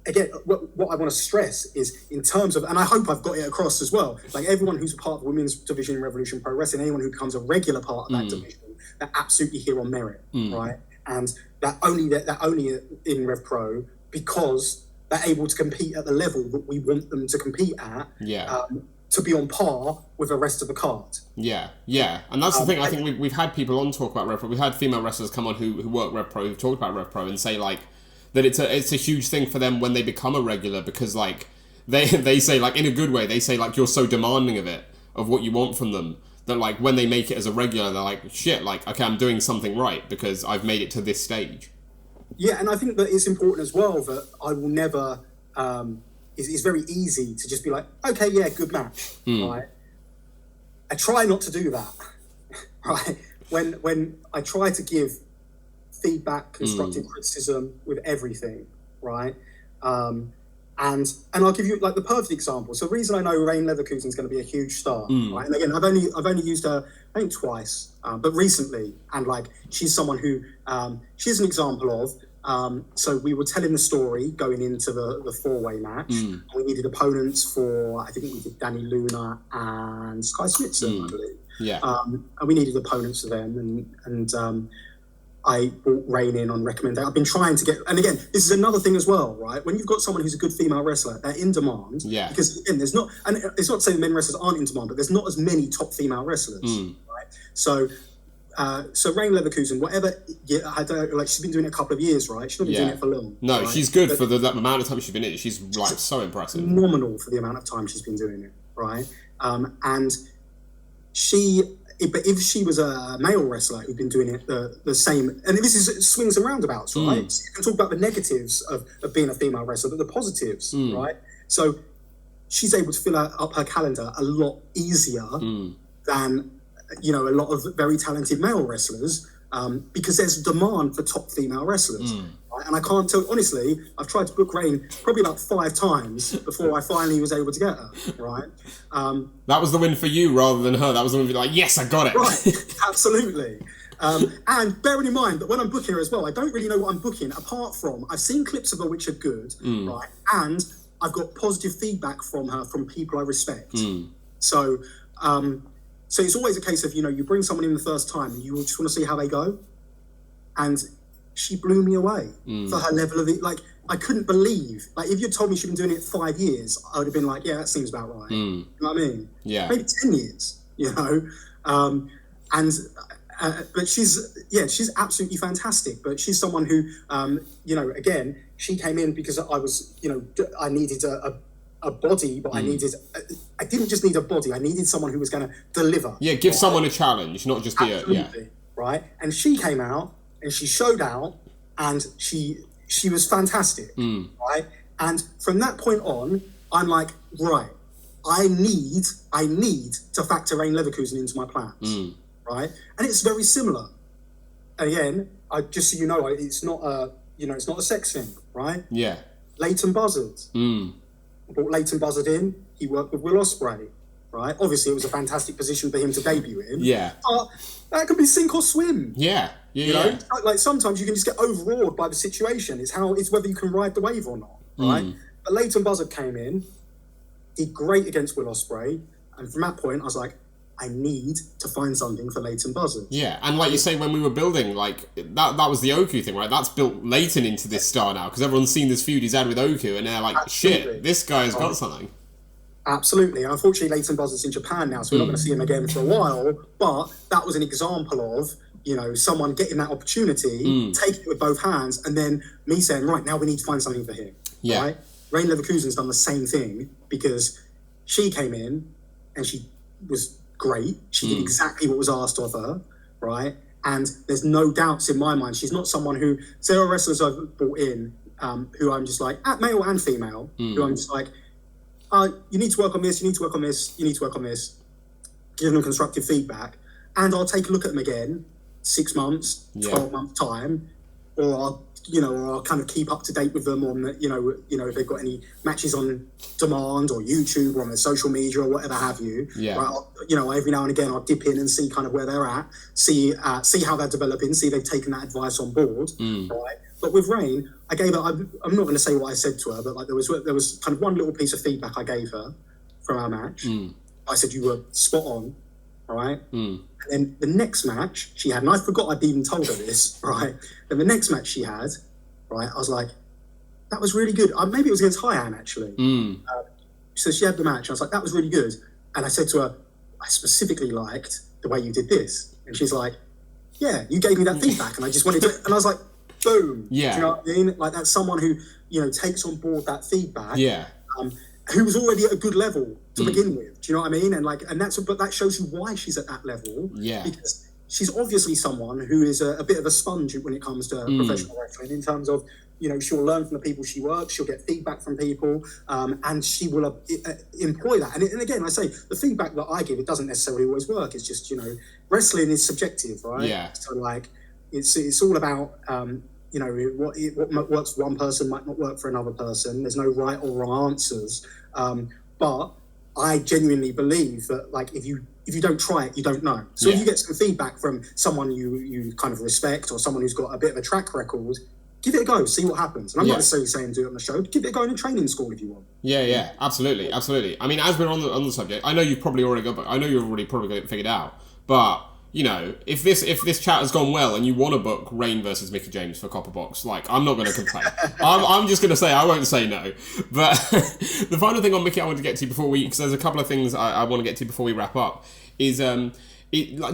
again, what I want to stress is in terms of, and I hope I've got it across as well, like everyone who's a part of the women's division in Revolution Pro Wrestling, anyone who becomes a regular part of that division, they're absolutely here on merit, right? And they're only in RevPro because they're able to compete at the level that we want them to compete at. Yeah. to be on par with the rest of the card. Yeah, and that's the thing. I think we've had people on talk about RevPro. We've had female wrestlers come on who work RevPro, who've talked about RevPro and say like that it's a huge thing for them when they become a regular, because like they say, like, in a good way, they say like you're so demanding of what you want from them, that like when they make it as a regular, they're like, shit, like, okay, I'm doing something right because I've made it to this stage. Yeah, and I think that it's important as well that I will never. It's very easy to just be like, okay, yeah, good match, right? I try not to do that, right? When I try to give feedback, constructive criticism with everything, right? And I'll give you like the perfect example. So the reason I know Rain Leverkusen is going to be a huge star, right? And again, I've only used her, I think, twice, but recently, and like she's someone who she's an example of. So we were telling the story going into the four-way match. And we needed opponents for, I think we did Danny Luna and Sky Switzer, I believe. Yeah. And we needed opponents for them, and I brought Rain in on recommendation. I've been trying to get, and again, this is another thing as well, right? When you've got someone who's a good female wrestler, they're in demand. Yeah. Because again, there's not, and it's not to say that men wrestlers aren't in demand, but there's not as many top female wrestlers, right? So Rain Leverkusen, whatever, I don't like. She's been doing it a couple of years, right? She's not been doing it for long. No, right? She's good for the amount of time she's been in it. She's like so impressive, phenomenal for the amount of time she's been doing it, right? And she. But if she was a male wrestler who'd been doing it the same, and this is swings and roundabouts, right? So you can talk about the negatives of being a female wrestler, but the positives, right? So she's able to fill up her calendar a lot easier than, a lot of very talented male wrestlers, because there's demand for top female wrestlers. Right? And I can't tell, honestly, I've tried to book Rain probably about 5 times before I finally was able to get her, right? That was the win for you rather than her. That was the win for like, yes, I got it. Right, absolutely. And bearing in mind that when I'm booking her as well, I don't really know what I'm booking, apart from I've seen clips of her which are good, right? And I've got positive feedback from her from people I respect. So it's always a case of, you bring someone in the first time and you just want to see how they go. And she blew me away for her level of it. Like, I couldn't believe, like, if you'd told me she'd been doing it 5 years, I would have been like, yeah, that seems about right. You know what I mean? Yeah. Maybe 10 years, but she's absolutely fantastic. But she's someone who, again, she came in because I was, I needed a body, but I didn't just need a body. I needed someone who was going to deliver. Yeah, give someone a challenge, not just be right? And she came out and she showed out, and she was fantastic, right? And from that point on, I'm like, right, I need to factor Rain Leverkusen into my plans, right? And it's very similar. Again, just so you know, it's not a sex thing, right? Yeah. Leighton Buzzard. Brought Leighton Buzzard in. He worked with Will Ospreay, right? Obviously, it was a fantastic position for him to debut in. Yeah. But that could be sink or swim. Yeah. Like sometimes you can just get overawed by the situation. It's whether you can ride the wave or not, right? But Leighton Buzzard came in, did great against Will Ospreay, and from that point, I was like, I need to find something for Leighton Buzzard. Yeah, and like you say, when we were building, like, that was the Oku thing, right? That's built Leighton into this star now, because everyone's seen this feud he's had with Oku, and they're like, shit, this guy's got something. Absolutely. And unfortunately, Leighton Buzzard's in Japan now, so we're not going to see him again for a while, but that was an example of, someone getting that opportunity, taking it with both hands, and then me saying, right, now we need to find something for him. Yeah. Right? Rain Leverkusen's done the same thing, because she came in, and she was great. She did exactly what was asked of her, right? And there's no doubts in my mind. She's not someone who, there are wrestlers I've brought in, who I'm just like, male and female, who I'm just like, you need to work on this, you need to work on this, you need to work on this. Give them constructive feedback. And I'll take a look at them again, 6 months, 12 months time, or I'll kind of keep up to date with them on, if they've got any matches on demand or YouTube or on their social media or whatever have you. Yeah. Right? Every now and again I'll dip in and see kind of where they're at, see how they're developing, see if they've taken that advice on board. Right? But with Rain, I gave her, I'm not going to say what I said to her, but like there was kind of one little piece of feedback I gave her from our match. I said, you were spot on, right? And then the next match she had, and I forgot I'd even told her this, right? Then the next match she had, right, I was like, that was really good. Maybe it was against Highan, actually. So she had the match, and I was like, that was really good. And I said to her, I specifically liked the way you did this. And she's like, yeah, you gave me that feedback, and I just wanted to, and I was like, boom. Yeah. Do you know what I mean? Like, that's someone who, you know, takes on board that feedback. Yeah. Who was already at a good level to begin with. Do you know what I mean? And but that shows you why she's at that level. Yeah. Because she's obviously someone who is a bit of a sponge when it comes to professional wrestling, in terms of, you know, she'll learn from the people she works, she'll get feedback from people, and she will employ that. And again, I say, the feedback that I give, it doesn't necessarily always work. It's just, you know, wrestling is subjective, right? Yeah. So, like, it's all about, you know, what works for one person might not work for another person. There's no right or wrong answers. But I genuinely believe that, like, if you don't try it, you don't know. So if you get some feedback from someone you kind of respect, or someone who's got a bit of a track record, give it a go, see what happens. And I'm not necessarily saying do it on the show. Give it a go in a training school if you want. Yeah, absolutely. I mean, as we're on the subject, I know you've probably already got it figured out. But, you know, if this chat has gone well and you want to book Reign versus Mickie James for Copper Box, like, I'm not going to complain. I'm just going to say I won't say no. But the final thing on Mickie I want to get to because there's a couple of things I want to get to before we wrap up, is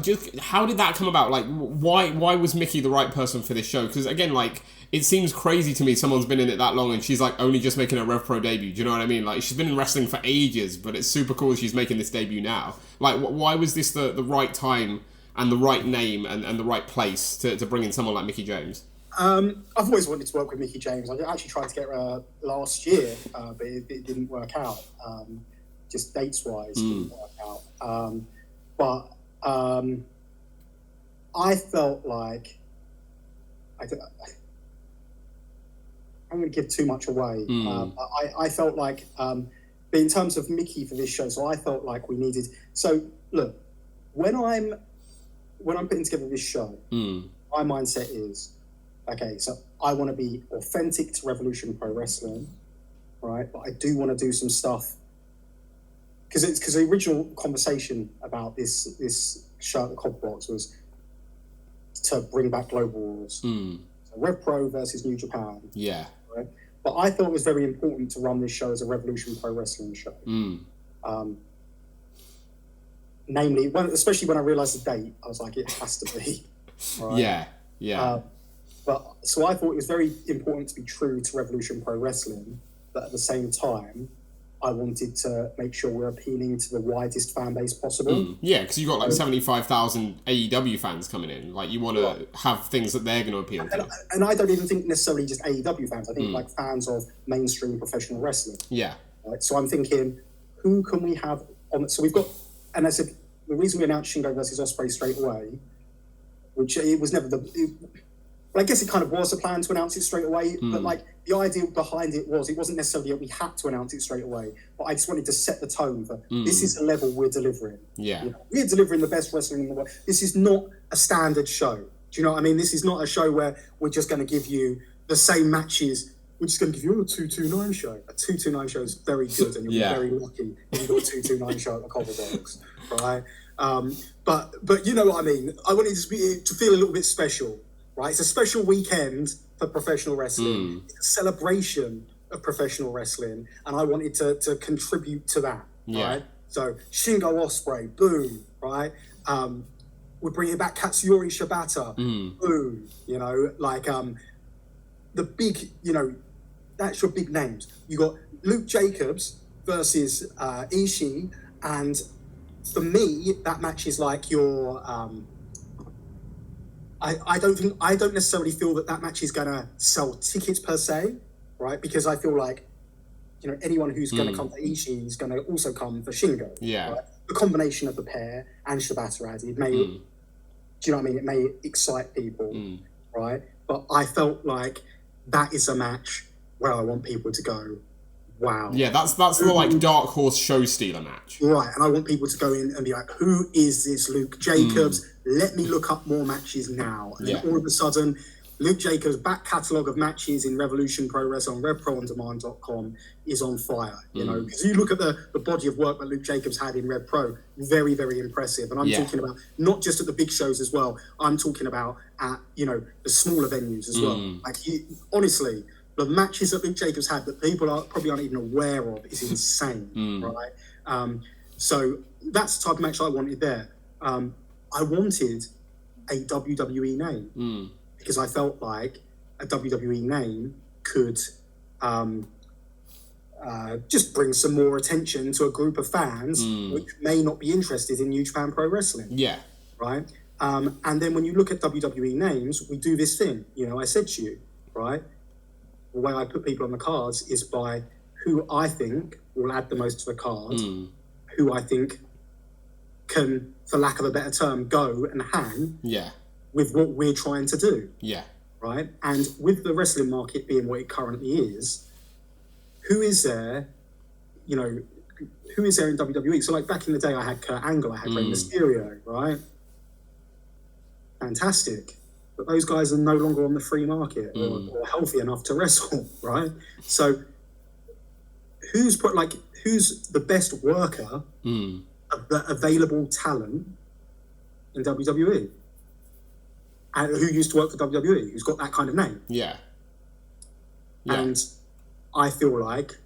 just how did that come about? Like, why was Mickie the right person for this show? Because again, like, it seems crazy to me someone's been in it that long and she's like only just making a RevPro debut. Do you know what I mean? Like, she's been in wrestling for ages, but it's super cool she's making this debut now. Like, why was this the right time and the right name and the right place to bring in someone like Mickie James? I've always wanted to work with Mickie James. I actually tried to get her last year, but it didn't work out. Just dates-wise, it didn't work out. But I felt like I'm going to give too much away. I felt like, but in terms of Mickie for this show, so I felt like we needed. So look, when I'm putting together this show, my mindset is, okay, so I want to be authentic to Revolution Pro Wrestling, right? But I do want to do some stuff, because the original conversation about this show at the Copper Box was to bring back Global Wars. So RevPro versus New Japan. Yeah. Right? But I thought it was very important to run this show as a Revolution Pro Wrestling show. Namely, especially when I realised the date, I was like, it has to be. Right? Yeah. But so I thought it was very important to be true to Revolution Pro Wrestling, but at the same time, I wanted to make sure we're appealing to the widest fan base possible. Yeah, because you've got like 75,000 AEW fans coming in. Like, you want to have things that they're going to appeal to. And I don't even think necessarily just AEW fans. I think like fans of mainstream professional wrestling. Yeah. Right? So I'm thinking, who can we have on? So we've got, and I said, the reason we announced Shingo versus Ospreay straight away, which it was never well, I guess it kind of was a plan to announce it straight away, but like the idea behind it wasn't necessarily that we had to announce it straight away, but I just wanted to set the tone for this is the level we're delivering. Yeah. You know, we're delivering the best wrestling in the world. This is not a standard show. Do you know what I mean? This is not a show where we're just going to give you the same matches. We're just going to give you a 229 show. A 229 show is very good, and you'll be very lucky if you've got a 229 show at the Copper Box, right? But you know what I mean? I wanted to feel a little bit special. Right, it's a special weekend for professional wrestling. It's a celebration of professional wrestling, and I wanted to contribute to that. Right, so Shingo Ospreay, boom. Right, we're bringing back Katsuyori Shibata, boom. You know, like the big, you know, that's your big names. You got Luke Jacobs versus Ishii, and for me, that match is like your. I don't necessarily feel that match is going to sell tickets per se, right? Because I feel like, you know, anyone who's going to come for Ishii is going to also come for Shingo. Yeah. Right? The combination of the pair and Shibata added may, do you know what I mean? It may excite people, right? But I felt like that is a match where I want people to go, wow. Yeah, that's the like dark horse show stealer match. Right, and I want people to go in and be like, who is this Luke Jacobs? Let me look up more matches now. And then all of a sudden, Luke Jacobs' back catalogue of matches in Revolution Pro Wrestling on RevProOnDemand.com is on fire. You know, because you look at the body of work that Luke Jacobs had in RevPro, very, very impressive. And I'm talking about not just at the big shows as well. I'm talking about at, you know, the smaller venues as well. Like, honestly, the matches that Luke Jacobs had that people probably aren't even aware of is insane, right? So that's the type of match I wanted there. I wanted a WWE name because I felt like a WWE name could just bring some more attention to a group of fans which may not be interested in New Japan Pro Wrestling. Yeah. Right? And then when you look at WWE names, we do this thing. You know, I said to you, right? The way I put people on the cards is by who I think will add the most to the card, who I think can, for lack of a better term, go and hang with what we're trying to do. Yeah. Right? And with the wrestling market being what it currently is, who is there, you know, who is there in WWE? So, like, back in the day, I had Kurt Angle, I had Rey Mysterio, right? Fantastic. But those guys are no longer on the free market or healthy enough to wrestle, right? So, who's the best worker of the available talent in WWE? And who used to work for WWE? Who's got that kind of name? Yeah. And I feel like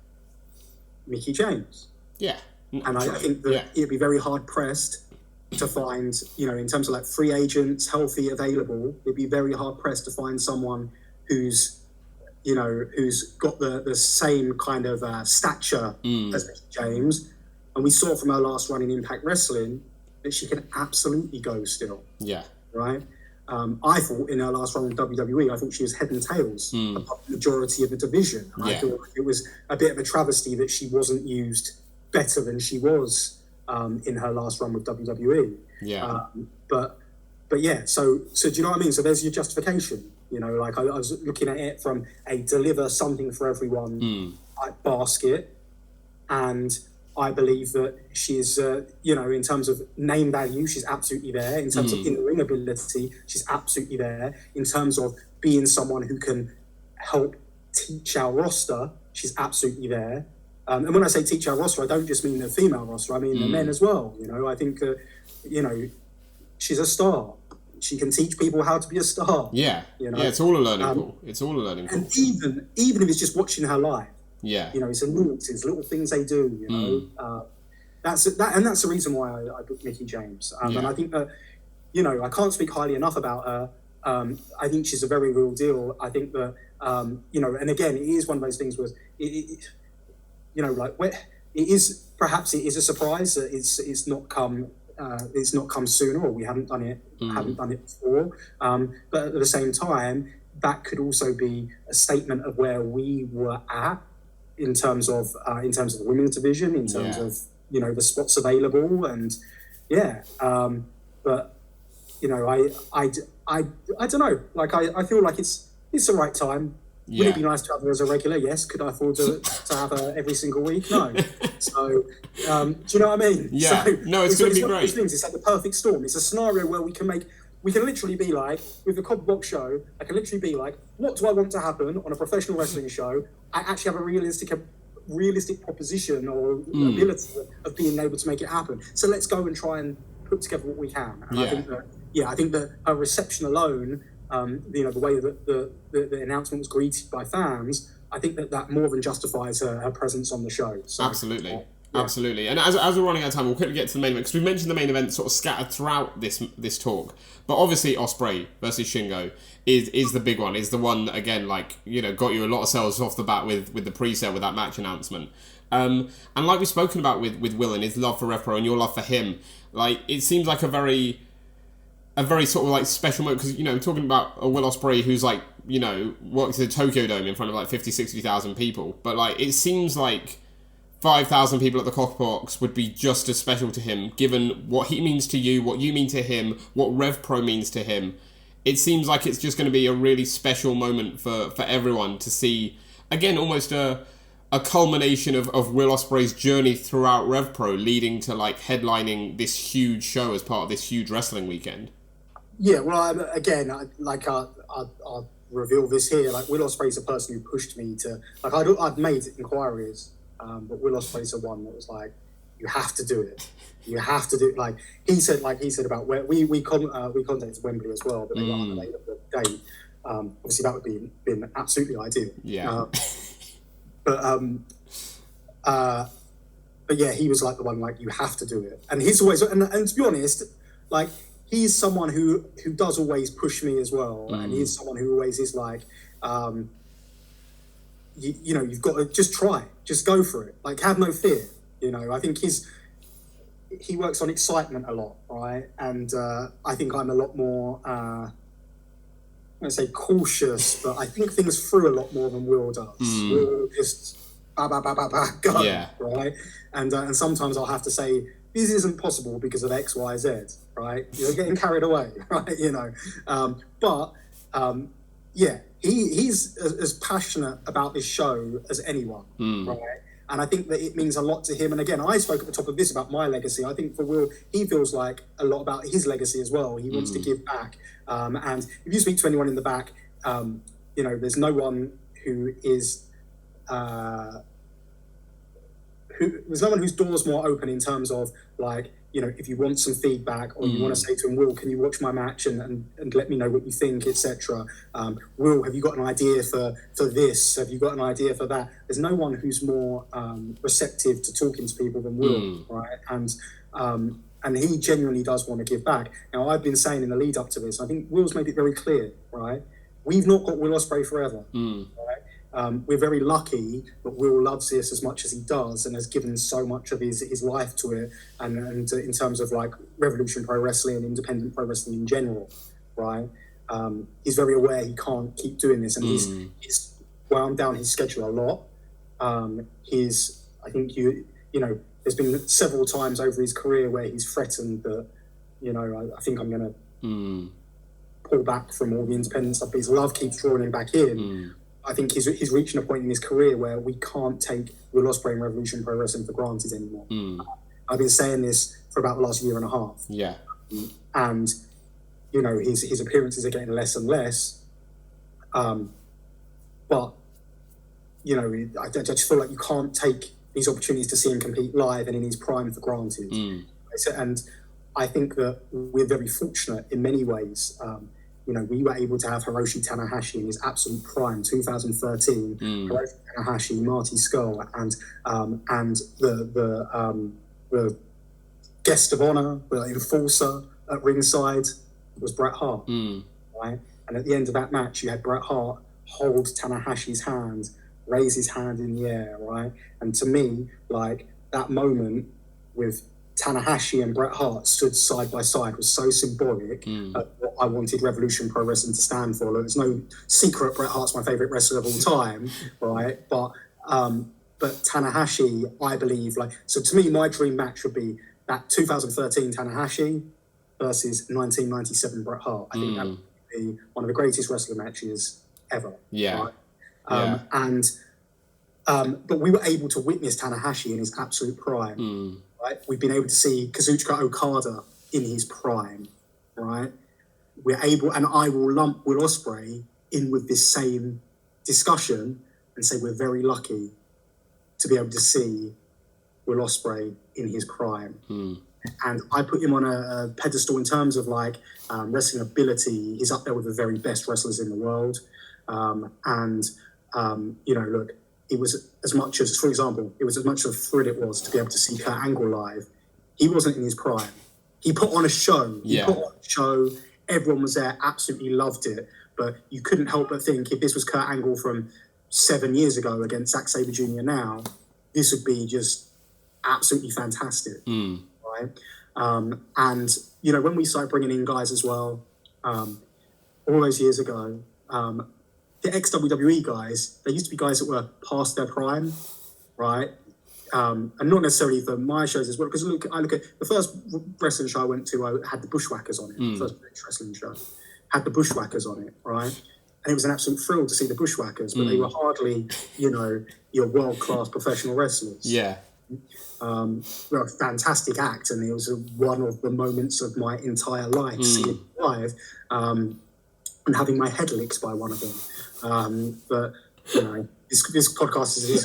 Mickie James. Yeah. And I think that it'd be very hard pressed to find, you know, in terms of like free agents, healthy, available, it'd be very hard pressed to find someone who's, you know, who's got the same kind of stature as Mickie James. And we saw from her last run in Impact Wrestling that she can absolutely go still. Yeah. Right? I thought in her last run with WWE, I thought she was head and tails above the majority of the division. I thought it was a bit of a travesty that she wasn't used better than she was in her last run with WWE. Yeah. But yeah, so do you know what I mean? So there's your justification. You know, like I was looking at it from a deliver something for everyone basket, and I believe that she's, you know, in terms of name value, she's absolutely there. In terms of in-ring ability, she's absolutely there. In terms of being someone who can help teach our roster, she's absolutely there. And when I say teach our roster, I don't just mean the female roster, I mean the men as well. You know, I think, you know, she's a star. She can teach people how to be a star. Yeah, you know? Yeah, it's all a learning pool. It's all a learning pool. And even if it's just watching her live, yeah, you know, it's nuances, little things they do. You know, that's the reason why I booked Mickie James. And I think that, you know, I can't speak highly enough about her. I think she's a very real deal. I think that, you know, and again, it is one of those things where you know, like it is a surprise that it's not come sooner, or we haven't done it before. But at the same time, that could also be a statement of where we were at in terms of the women's division, in terms of, you know, the spots available, and but you know, I don't know, like I feel like it's the right time. Yeah. Would it be nice to have her as a regular? Yes. Could I afford to have her every single week? No. So, do you know what I mean? Yeah. So, no, it's going to be great. It's like the perfect storm. It's a scenario where we can literally be like, with the Copper Box show, I can literally be like, what do I want to happen on a professional wrestling show? I actually have a realistic proposition or ability of being able to make it happen. So let's go and try and put together what we can. And I think that her reception alone, you know, the way that the announcement was greeted by fans, I think that more than justifies her presence on the show. So, absolutely. Absolutely. And as we're running out of time, we'll quickly get to the main event, because we mentioned the main event sort of scattered throughout this talk. But obviously Ospreay versus Shingo is the big one, is the one that, again, like, you know, got you a lot of sales off the bat with the pre-sale, with that match announcement. And like we've spoken about with Will and his love for RevPro and your love for him, like, it seems like a very sort of like special moment, because, you know, talking about a Will Ospreay who's, like, you know, worked at the Tokyo Dome in front of like 50,000-60,000 people, but like it seems like 5,000 people at the Copper Box would be just as special to him, given what he means to you, what you mean to him, what RevPro means to him. It seems like it's just going to be a really special moment for everyone to see, again, almost a culmination of Will Ospreay's journey throughout RevPro, leading to like headlining this huge show as part of this huge wrestling weekend. Yeah, well, again, I'll reveal this here. Like, Will Ospreay's a person who pushed me to, like, I'd made inquiries, but Will Ospreay's the one that was like, you have to do it. You have to do it. Like he said about where we contacted Wembley as well, but they were unavailable at the date. Obviously, that would be been absolutely ideal. Yeah. But but yeah, he was like the one like, you have to do it. And he's always, and to be honest, like, he's someone who does always push me as well. And he's someone who always is like, you know, you've got to just try, just go for it. Like, have no fear. You know, I think he works on excitement a lot, right? And I think I'm a lot more, I'm going to say cautious, but I think things through a lot more than Will does. Will just go, right? And sometimes I'll have to say, this isn't possible because of X, Y, Z, right? You're getting carried away, right? You know, yeah, he's as passionate about this show as anyone, right? And I think that it means a lot to him. And again, I spoke at the top of this about my legacy. I think for Will, he feels like a lot about his legacy as well. He wants to give back. And if you speak to anyone in the back, you know, there's no one who is... there's no one whose door's more open in terms of, like, you know, if you want some feedback or you want to say to him, Will, can you watch my match and let me know what you think, etc. Will, have you got an idea for this? Have you got an idea for that? There's no one who's more receptive to talking to people than Will, right? And he genuinely does want to give back. Now, I've been saying in the lead up to this, I think Will's made it very clear, right? We've not got Will Ospreay forever, right? We're very lucky that Will loves this as much as he does and has given so much of his life to it, and in terms of like Revolution Pro Wrestling and independent pro wrestling in general, right? He's very aware he can't keep doing this, and he's wound down his schedule a lot. I think you know, there's been several times over his career where he's threatened that, you know, I think I'm going to pull back from all the independent stuff, but his love keeps drawing him back in. I think he's reaching a point in his career where we can't take Will Ospreay and Revolution Pro Wrestling for granted anymore. I've been saying this for about the last year and a half. Yeah. And, you know, his appearances are getting less and less. But, you know, I just feel like you can't take these opportunities to see him compete live and in his prime for granted. And I think that we're very fortunate in many ways. You know, we were able to have Hiroshi Tanahashi in his absolute prime, 2013. Hiroshi Tanahashi, Marty Skull, and the guest of honor, the enforcer at ringside was Bret Hart, right? And at the end of that match, you had Bret Hart hold Tanahashi's hand, raise his hand in the air, right? And to me, like, that moment with Tanahashi and Bret Hart stood side by side was so symbolic of what I wanted Revolution Pro Wrestling to stand for. Like, there's no secret Bret Hart's my favourite wrestler of all time, right? But Tanahashi, I believe, like, so to me, my dream match would be that 2013 Tanahashi versus 1997 Bret Hart. I think that would be one of the greatest wrestling matches ever. Yeah. Right? But we were able to witness Tanahashi in his absolute prime. Right? We've been able to see Kazuchika Okada in his prime, right? We're able, and I will lump Will Ospreay in with this same discussion and say we're very lucky to be able to see Will Ospreay in his prime. And I put him on a pedestal in terms of like wrestling ability. He's up there with the very best wrestlers in the world. You know, look, it was as much as, for example, it was as much of a thrill it was to be able to see Kurt Angle live. He wasn't in his prime. He put on a show. He put on a show. Everyone was there, absolutely loved it. But you couldn't help but think if this was Kurt Angle from 7 years ago against Zack Sabre Jr. now, this would be just absolutely fantastic, right? And, you know, when we started bringing in guys as well, all those years ago, the ex-WWE guys, they used to be guys that were past their prime, right? And not necessarily for my shows as well, because I look at the first wrestling show I went to, I had the Bushwhackers on it, the first British wrestling show, had the Bushwhackers on it, right? And it was an absolute thrill to see the Bushwhackers, but they were hardly, you know, your world-class professional wrestlers. Yeah. They're a fantastic act, and it was one of the moments of my entire life, seeing it live, and having my head licked by one of them. But, you know, this podcast is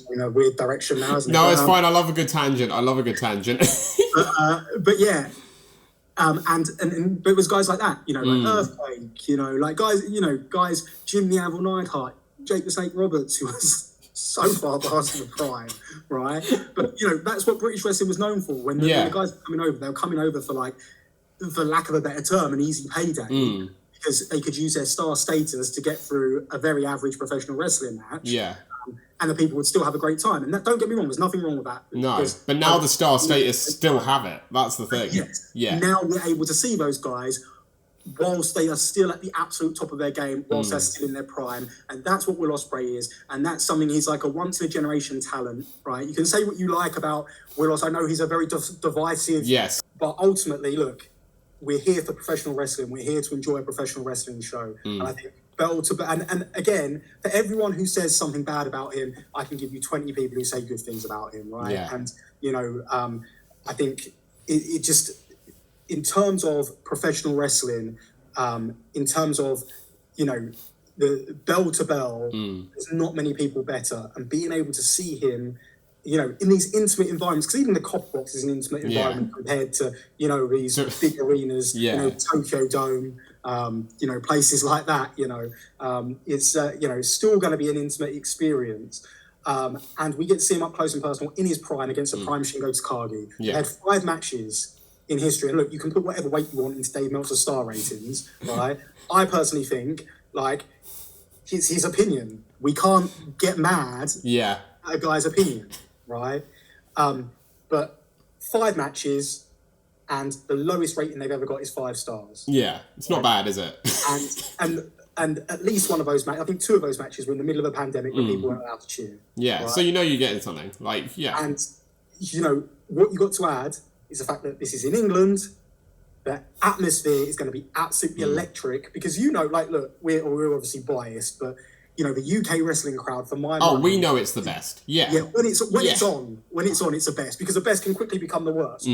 in a weird direction now, isn't it? No, it's fine. I love a good tangent. But yeah, but it was guys like that, you know, like Earthquake, you know, like guys, Jim the Anvil Neidhart, Jake the Snake Roberts, who was so far past the prime, right? But that's what British wrestling was known for. When the guys were coming over, they were coming over for, like, for lack of a better term, an easy payday, because they could use their star status to get through a very average professional wrestling match. Yeah. And the people would still have a great time. And don't get me wrong, there's nothing wrong with that. No, but now the star status still have it. That's the thing. Yes. Yeah. Now we're able to see those guys whilst they are still at the absolute top of their game, whilst they're still in their prime. And that's what Will Ospreay is. And that's something, he's like a once-in-a-generation talent, right? You can say what you like about Will Ospreay. I know he's a very divisive... Yes. But ultimately, look, we're here for professional wrestling. We're here to enjoy a professional wrestling show. And I think bell to bell... And again, for everyone who says something bad about him, I can give you 20 people who say good things about him, right? Yeah. And, I think it just... In terms of professional wrestling, in terms of, the bell to bell, there's not many people better. And being able to see him, in these intimate environments, because even the Cop Box is an intimate environment compared to, these big arenas, Tokyo Dome, places like that, it's, still going to be an intimate experience. And we get to see him up close and personal in his prime against a prime Shingo Takagi. He had 5 matches in history, and look, you can put whatever weight you want into Dave Meltzer's star ratings, right? I personally think, like, his opinion. We can't get mad at a guy's opinion, right? But 5 matches, and the lowest rating they've ever got is 5 stars. Yeah, it's not bad, is it? and at least one of those matches, I think 2 of those matches were in the middle of a pandemic when people weren't allowed to cheer. Yeah, right? So you're getting something. Like, yeah. And, what you got to add is the fact that this is in England. The atmosphere is going to be absolutely electric because, look, we're obviously biased, but, the UK wrestling crowd, for my money... we know it's the best. Yeah. Yeah, when it's on, it's the best, because the best can quickly become the worst.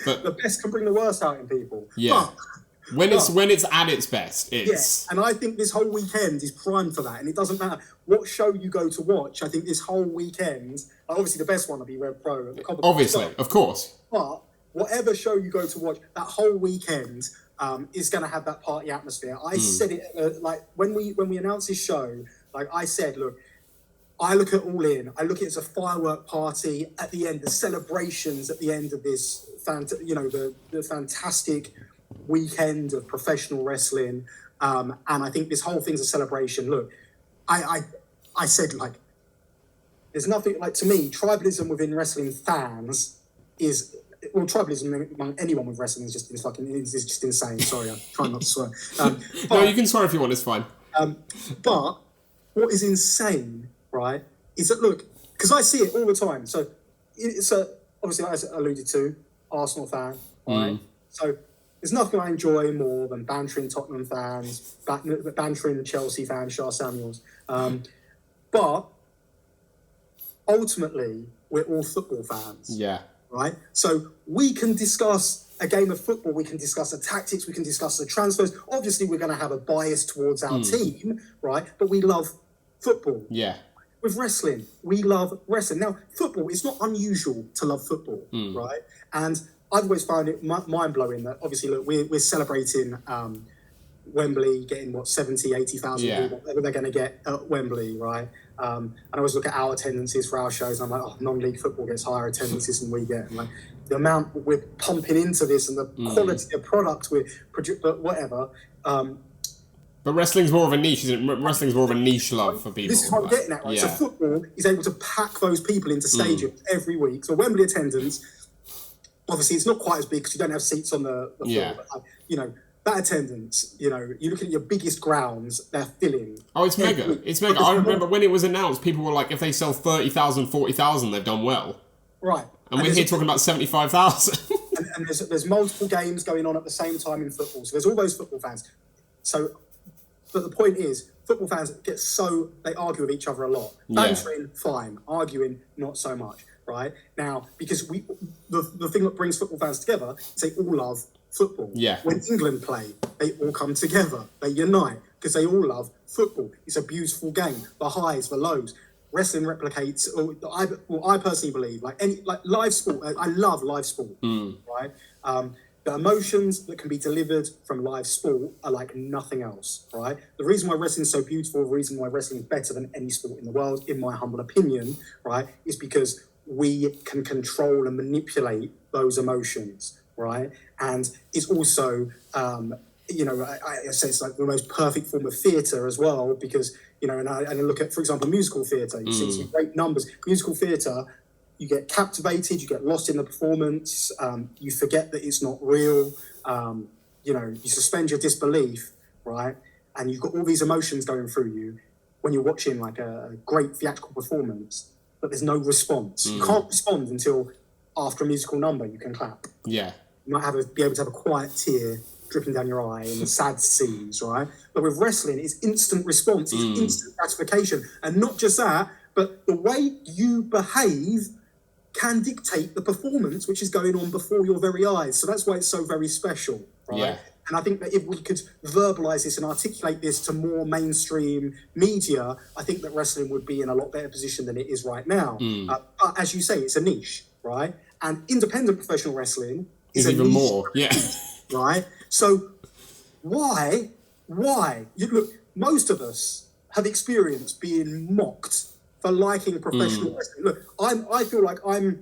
But the best can bring the worst out in people. Yeah. When it's at its best, it's... Yes, and I think this whole weekend is primed for that, and it doesn't matter what show you go to watch. I think this whole weekend, obviously the best one will be RevPro. Obviously, of course. But whatever show you go to watch, that whole weekend is going to have that party atmosphere. I said it, when we announced this show, I said, look, I look at All In. I look at it as a firework party at the end, the celebrations at the end of this, the fantastic weekend of professional wrestling. And I think this whole thing's a celebration. Look, I said, there's nothing, to me, tribalism within wrestling fans is, tribalism among anyone with wrestling is just insane. Sorry, I'm trying not to swear. No, you can swear if you want, it's fine. But what is insane, right, is that, look, because I see it all the time. So it's obviously, as I alluded to, Arsenal fan, right? So there's nothing I enjoy more than bantering Tottenham fans, bantering Chelsea fans, Shah Samuels. But ultimately, we're all football fans. Yeah. Right? So we can discuss a game of football, we can discuss the tactics, we can discuss the transfers. Obviously, we're going to have a bias towards our team, right? But we love football. Yeah. With wrestling, we love wrestling. Now, football, it's not unusual to love football, right? And I've always found it mind-blowing that, obviously, look, we're celebrating Wembley getting, 70, 80,000 people, whatever they're going to get at Wembley, right? And I always look at our attendances for our shows, and I'm like, non-league football gets higher attendances than we get. And the amount we're pumping into this and the quality of product we're producing, but whatever. But wrestling's more of a niche, isn't it? Wrestling's more of a niche love for people. This is what I'm getting at, right? Yeah. So football is able to pack those people into stadiums every week. So Wembley attendance, obviously, it's not quite as big because you don't have seats on the floor. But, that attendance, you look at your biggest grounds, they're filling. Oh, it's mega. It's mega. I remember when it was announced, people were like, if they sell 30,000, 40,000, they've done well. Right. And we're here talking about 75,000. and there's multiple games going on at the same time in football. So there's all those football fans. But the point is, football fans they argue with each other a lot. Bantering, fine. Arguing, not so much, right? Now, because the thing that brings football fans together is they all love football. Yeah. When England play, they all come together. They unite because they all love football. It's a beautiful game. The highs, the lows. Wrestling replicates. I personally believe, live sport. I love live sport. Right. The emotions that can be delivered from live sport are like nothing else, right? The reason why wrestling is so beautiful, the reason why wrestling is better than any sport in the world, in my humble opinion, right, is because we can control and manipulate those emotions, right? And it's also, you know, I say it's like the most perfect form of theatre as well, because, you know, and I look at, for example, musical theatre, you see some great numbers. Musical theatre, you get captivated, you get lost in the performance, you forget that it's not real, you know, you suspend your disbelief, right? And you've got all these emotions going through you when you're watching like a great theatrical performance, but there's no response. You can't respond until after a musical number you can clap. Yeah. You might be able to have a quiet tear dripping down your eye in the sad scenes, right? But with wrestling, it's instant response, it's instant gratification. And not just that, but the way you behave can dictate the performance which is going on before your very eyes. So that's why it's so very special, right? Yeah. And I think that if we could verbalise this and articulate this to more mainstream media, I think that wrestling would be in a lot better position than it is right now. But as you say, it's a niche, right? And independent professional wrestling is even more, yeah. Right? So why? Look, most of us have experienced being mocked for liking professional wrestling. Look, I feel like I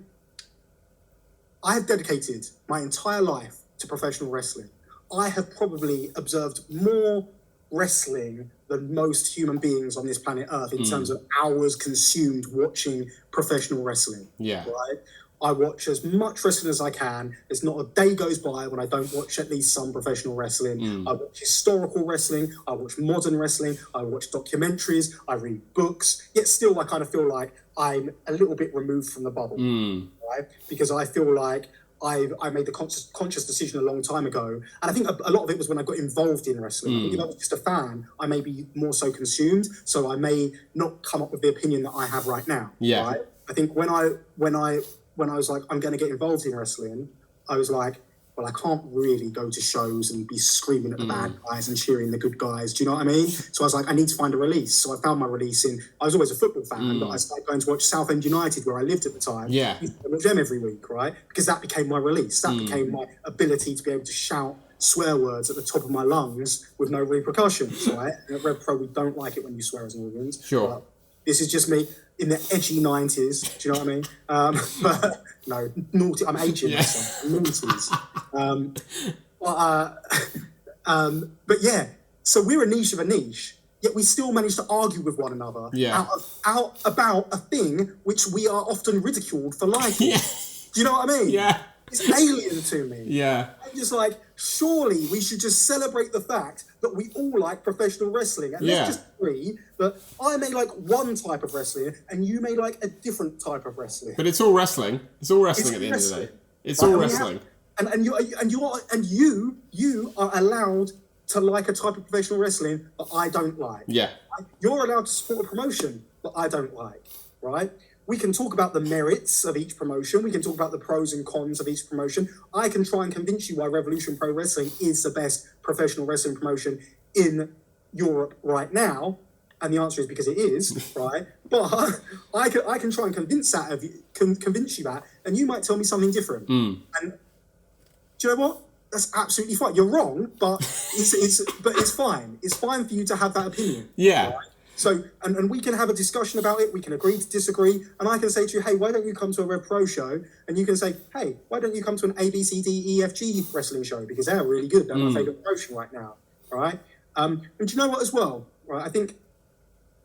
have dedicated my entire life to professional wrestling. I have probably observed more wrestling than most human beings on this planet Earth in terms of hours consumed watching professional wrestling. Yeah. Right? I watch as much wrestling as I can. There's not a day goes by when I don't watch at least some professional wrestling. I watch historical wrestling. I watch modern wrestling. I watch documentaries. I read books. Yet still, I kind of feel like I'm a little bit removed from the bubble, right? Because I feel like I made the conscious decision a long time ago. And I think a lot of it was when I got involved in wrestling. I think if I was just a fan, I may be more so consumed. So I may not come up with the opinion that I have right now. Yeah. Right? I think when I was like, I'm going to get involved in wrestling, I was like, well, I can't really go to shows and be screaming at the bad guys and cheering the good guys. Do you know what I mean? So I was like, I need to find a release. So I found my release I was always a football fan, but I started going to watch Southend United, where I lived at the time. Yeah. I watched them every week, right? Because that became my release. That became my ability to be able to shout swear words at the top of my lungs with no repercussions, right? And at RevPro, we don't like it when you swear as an audience. Sure. But this is just me in the edgy 90s. Do you know what I mean? But no, naughty. I'm aging myself. Noughties. But yeah, so we're a niche of a niche, yet we still manage to argue with one another out about a thing which we are often ridiculed for liking. Do you know what I mean? Yeah. It's alien to me. Yeah. I'm just like, surely we should just celebrate the fact that we all like professional wrestling. And let's just agree that I may like one type of wrestling and you may like a different type of wrestling. But it's all wrestling. It's all wrestling at the end of the day. It's all wrestling. And you are allowed to like a type of professional wrestling that I don't like. Yeah. You're allowed to support a promotion that I don't like, right? We can talk about the merits of each promotion. We can talk about the pros and cons of each promotion. I can try and convince you why Revolution Pro Wrestling is the best professional wrestling promotion in Europe right now. And the answer is because it is, right? But I can try and convince you that, and you might tell me something different. And do you know what? That's absolutely fine. You're wrong, but it's fine. It's fine for you to have that opinion. Yeah. Right? So, and we can have a discussion about it. We can agree to disagree. And I can say to you, hey, why don't you come to a RevPro show? And you can say, hey, why don't you come to an ABCDEFG wrestling show? Because they're really good. They're my favourite promotion right now. Right? And do you know what as well? Right? I think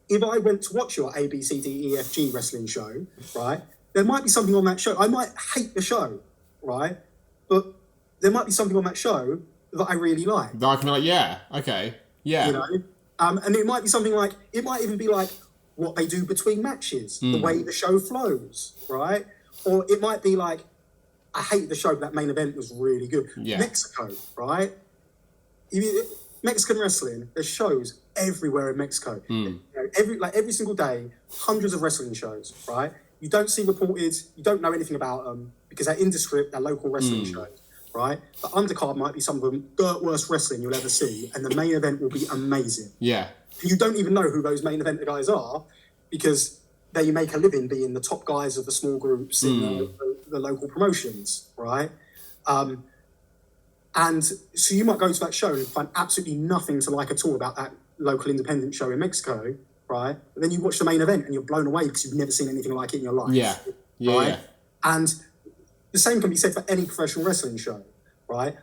if I went to watch your ABCDEFG wrestling show, right, there might be something on that show. I might hate the show, right? But there might be something on that show that I really like. That I can be like, yeah, okay, yeah. You know? And it might be something like, it might even be like what they do between matches, the way the show flows, right? Or it might be like, I hate the show, but that main event was really good. Yeah. Mexico, right? Mexican wrestling, there's shows everywhere in Mexico. You know, every single day, hundreds of wrestling shows, right? You don't see reported, you don't know anything about them because they're indescript, they're local wrestling shows. Right? The undercard might be some of the dirt worst wrestling you'll ever see, and the main event will be amazing. Yeah. You don't even know who those main event guys are because they make a living being the top guys of the small groups in the local promotions, right? And so you might go to that show and find absolutely nothing to like at all about that local independent show in Mexico, right? But then you watch the main event and you're blown away because you've never seen anything like it in your life. Yeah. Right? Yeah. And the same can be said for any professional wrestling show, right?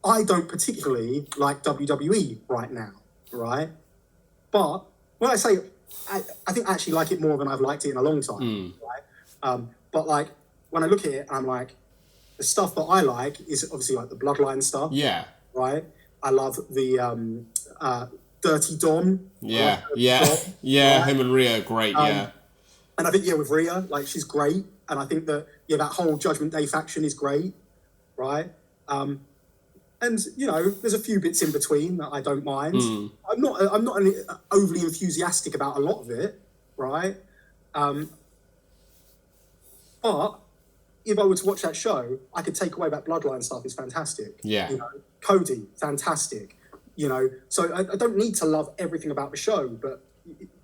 I don't particularly like WWE right now, right? But when I say, I think I actually like it more than I've liked it in a long time, right? But like, when I look at it, I'm like, the stuff that I like is obviously like the Bloodline stuff. Yeah. Right? I love the Dirty Dom. Yeah. Yeah. Dom, yeah. right? Him and Rhea, great. Yeah. And I think, with Rhea, like, she's great. And I think that, that whole Judgment Day faction is great. Right? And, there's a few bits in between that I don't mind. I'm not overly enthusiastic about a lot of it. Right? But if I were to watch that show, I could take away that Bloodline stuff is fantastic. Yeah. Cody, fantastic. So I don't need to love everything about the show, but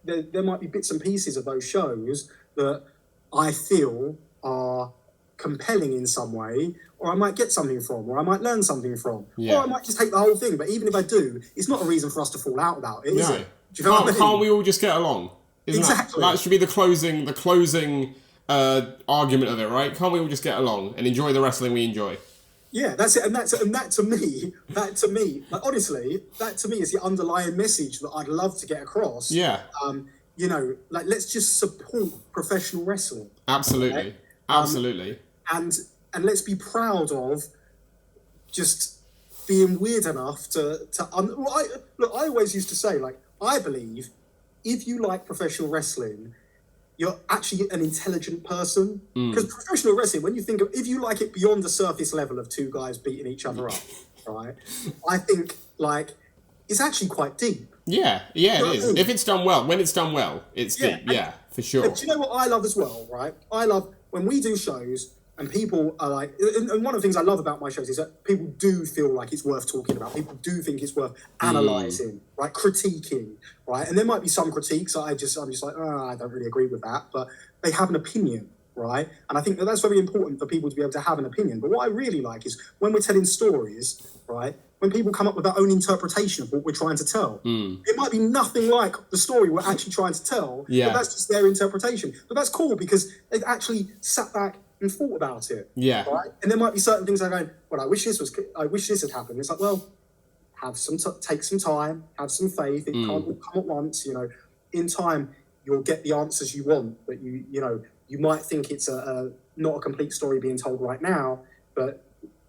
there might be bits and pieces of those shows that I feel are compelling in some way, or I might get something from, or I might learn something from, or I might just hate the whole thing. But even if I do, it's not a reason for us to fall out about it, is it? Do you know what I mean? Can't we all just get along? Exactly. That should be the closing argument of it, right? Can't we all just get along and enjoy the wrestling we enjoy? Yeah, that's it. And that to me, like, honestly, that to me is the underlying message that I'd love to get across. Yeah. Like, let's just support professional wrestling. Absolutely. Right? Absolutely. And let's be proud of just being weird enough to I always used to say, like, I believe if you like professional wrestling, you're actually an intelligent person. Because professional wrestling, when you think of, if you like it beyond the surface level of two guys beating each other up, right? I think, like, it's actually quite deep. Yeah, it is. If it's done well, when it's done well, it's deep. Yeah, for sure. Do you know what I love as well, right? I love when we do shows and people are like, and one of the ththings I love about my shows is that people do feel like it's worth talking about. People do think it's worth analysing, right? Critiquing, right? And there might be some critiques that I'm just like, I don't really agree with that, but they have an opinion, right? And I think that's very important for people to be able to have an opinion. But what I really like is when we're telling stories, right? When people come up with their own interpretation of what we're trying to tell. It might be nothing like the story we're actually trying to tell, but that's just their interpretation. But that's cool because they've actually sat back and thought about it. Yeah. Right? And there might be certain things that are going, well, I wish this had happened. It's like, well, take some time, have some faith. It can't all come at once. In time, you'll get the answers you want. But you might think it's not a complete story being told right now, but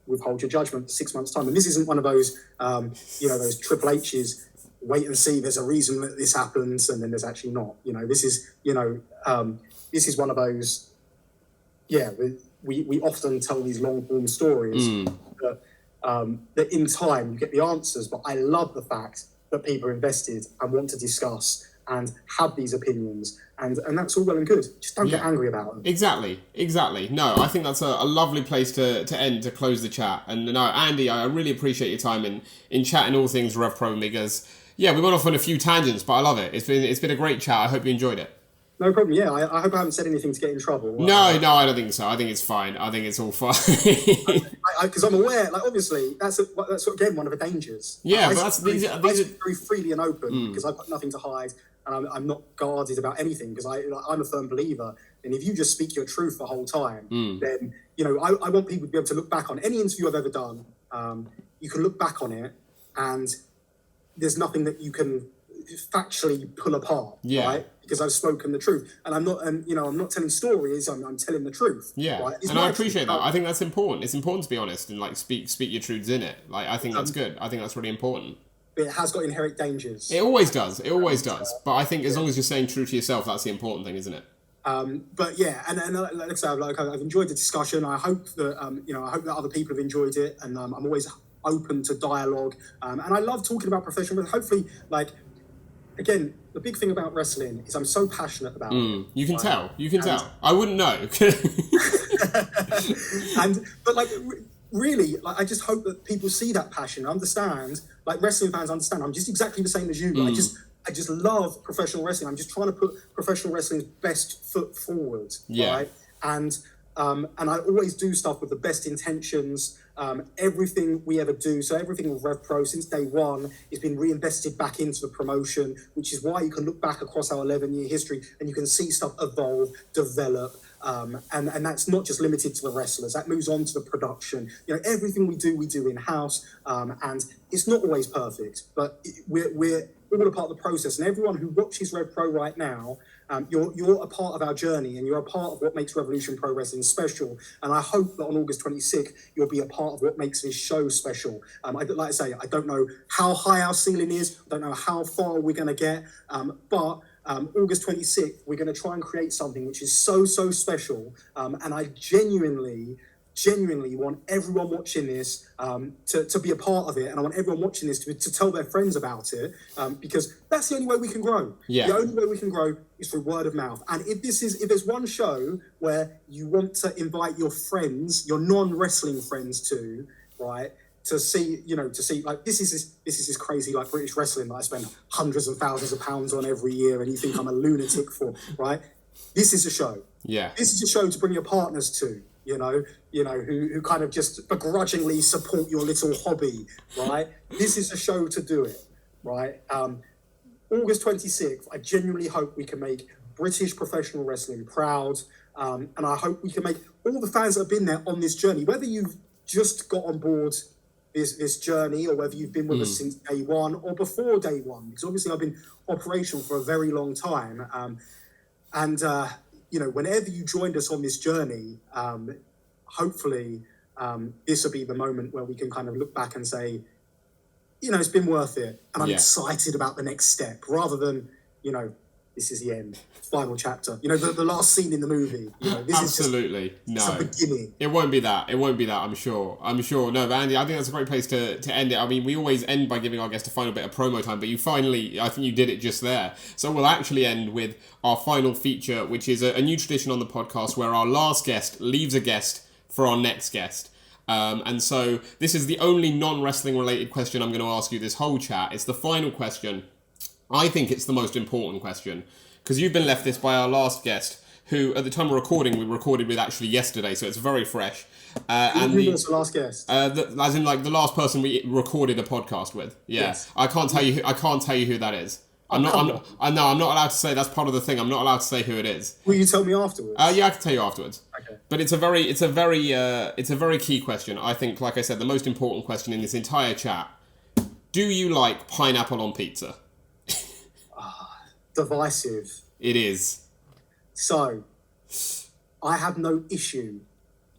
withhold your judgment for 6 months' time. And this isn't one of those, those Triple H's, wait and see, there's a reason that this happens, and then there's actually not. This is one of those, we often tell these long-form stories that in time you get the answers, but I love the fact that people are invested and want to discuss and have these opinions, and that's all well and good. Just don't get angry about them. Exactly. No, I think that's a lovely place to end, to close the chat. And no, Andy, I really appreciate your time in chatting all things RevPro, because we went off on a few tangents, but I love it. It's been a great chat. I hope you enjoyed it. No problem. Yeah, I hope I haven't said anything to get in trouble. No, I don't think so. I think it's fine. I think it's all fine. Because I'm aware, like, obviously, that's again one of the dangers. Yeah, I but these are very freely and open because I've got nothing to hide, and I'm not guarded about anything because I'm a firm believer. And if you just speak your truth the whole time, then I want people to be able to look back on any interview I've ever done. You can look back on it, and there's nothing that you can factually pull apart, right? Because I've spoken the truth, and I'm not telling stories. I'm telling the truth. Yeah, right? And I appreciate that. I think that's important. It's important to be honest and like speak your truths in it. Like, I think that's good. I think that's really important. But it has got inherent dangers. It always does. But I think as long as you're staying true to yourself, that's the important thing, isn't it? But yeah, and like I said, I've enjoyed the discussion. I hope that I hope that other people have enjoyed it, and I'm always open to dialogue. And I love talking about professional. Hopefully, like, again, the big thing about wrestling is I'm so passionate about it. You can tell. I wouldn't know. But like, really, like, I just hope that people see that passion, understand, like, wrestling fans understand. I'm just exactly the same as you. I just love professional wrestling. I'm just trying to put professional wrestling's best foot forward, right? And I always do stuff with the best intentions. Everything we ever do, so everything with RevPro since day one, has been reinvested back into the promotion, which is why you can look back across our 11-year history and you can see stuff evolve, develop, and that's not just limited to the wrestlers. That moves on to the production. Everything we do in-house, and it's not always perfect, but we're all a part of the process. And everyone who watches RevPro right now, you're a part of our journey, and you're a part of what makes Revolution Pro Wrestling special. And I hope that on August 26th, you'll be a part of what makes this show special. Like I say, I don't know how high our ceiling is. I don't know how far we're going to get. But August 26th, we're going to try and create something which is so special. And I genuinely want everyone watching this to be a part of it, and I want everyone watching this to tell their friends about it, because that's the only way we can grow. Yeah. The only way we can grow is through word of mouth. And if there's one show where you want to invite your friends, your non-wrestling friends to, right, to see like this is this crazy like British wrestling that I spend hundreds and thousands of pounds on every year, and you think I'm a lunatic for, right? This is a show. Yeah. This is a show to bring your partners to. Who kind of just begrudgingly support your little hobby, right? This is a show to do it, right? August 26th, I genuinely hope we can make British professional wrestling proud, and I hope we can make all the fans that have been there on this journey, whether you've just got on board this journey or whether you've been with us since day one or before day one, because obviously I've been operational for a very long time, whenever you joined us on this journey, hopefully this will be the moment where we can kind of look back and say, it's been worth it. And I'm excited about the next step rather than, this is the end, final chapter. The last scene in the movie. This Absolutely. is just the beginning. It won't be that. I'm sure. No, but Andy, I think that's a great place to end it. I mean, we always end by giving our guests a final bit of promo time, but I think you did it just there. So we'll actually end with our final feature, which is a new tradition on the podcast where our last guest leaves a guest for our next guest. And so this is the only non-wrestling related question I'm going to ask you this whole chat. It's the final question. I think it's the most important question, because you've been left this by our last guest, who at the time of recording, we recorded with actually yesterday, so it's very fresh. Who was the last guest? As in, like, the last person we recorded a podcast with. Yeah. Yes. I can't tell you who that is. I'm not allowed to say. That's part of the thing. I'm not allowed to say who it is. Will you tell me afterwards? Yeah, I can tell you afterwards. Okay. But it's a very key question. I think, like I said, the most important question in this entire chat. Do you like pineapple on pizza? Divisive. It is. So, I have no issue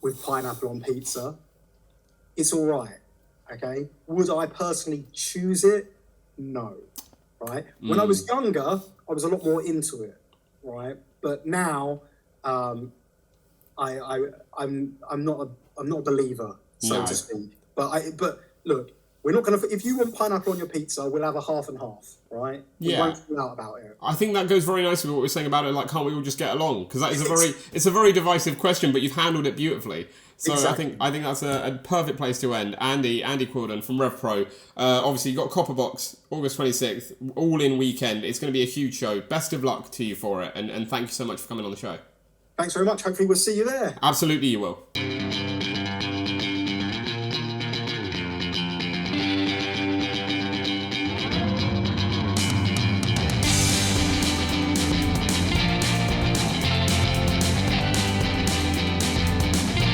with pineapple on pizza. It's all right. Okay. Would I personally choose it? No. Right. When I was younger, I was a lot more into it. Right. But now, I'm not a believer, so to speak. But look, we're not going to. If you want pineapple on your pizza, we'll have a half and half, right? We won't fall out about it. I think that goes very nicely with what we're saying about it. Like, can't we all just get along? Because that is it's a very divisive question, but you've handled it beautifully. So exactly. I think that's a perfect place to end. Andy Quildan from RevPro. Obviously, you got Copper Box August 26th, all in weekend. It's going to be a huge show. Best of luck to you for it, and thank you so much for coming on the show. Thanks very much. Hopefully, we'll see you there. Absolutely, you will.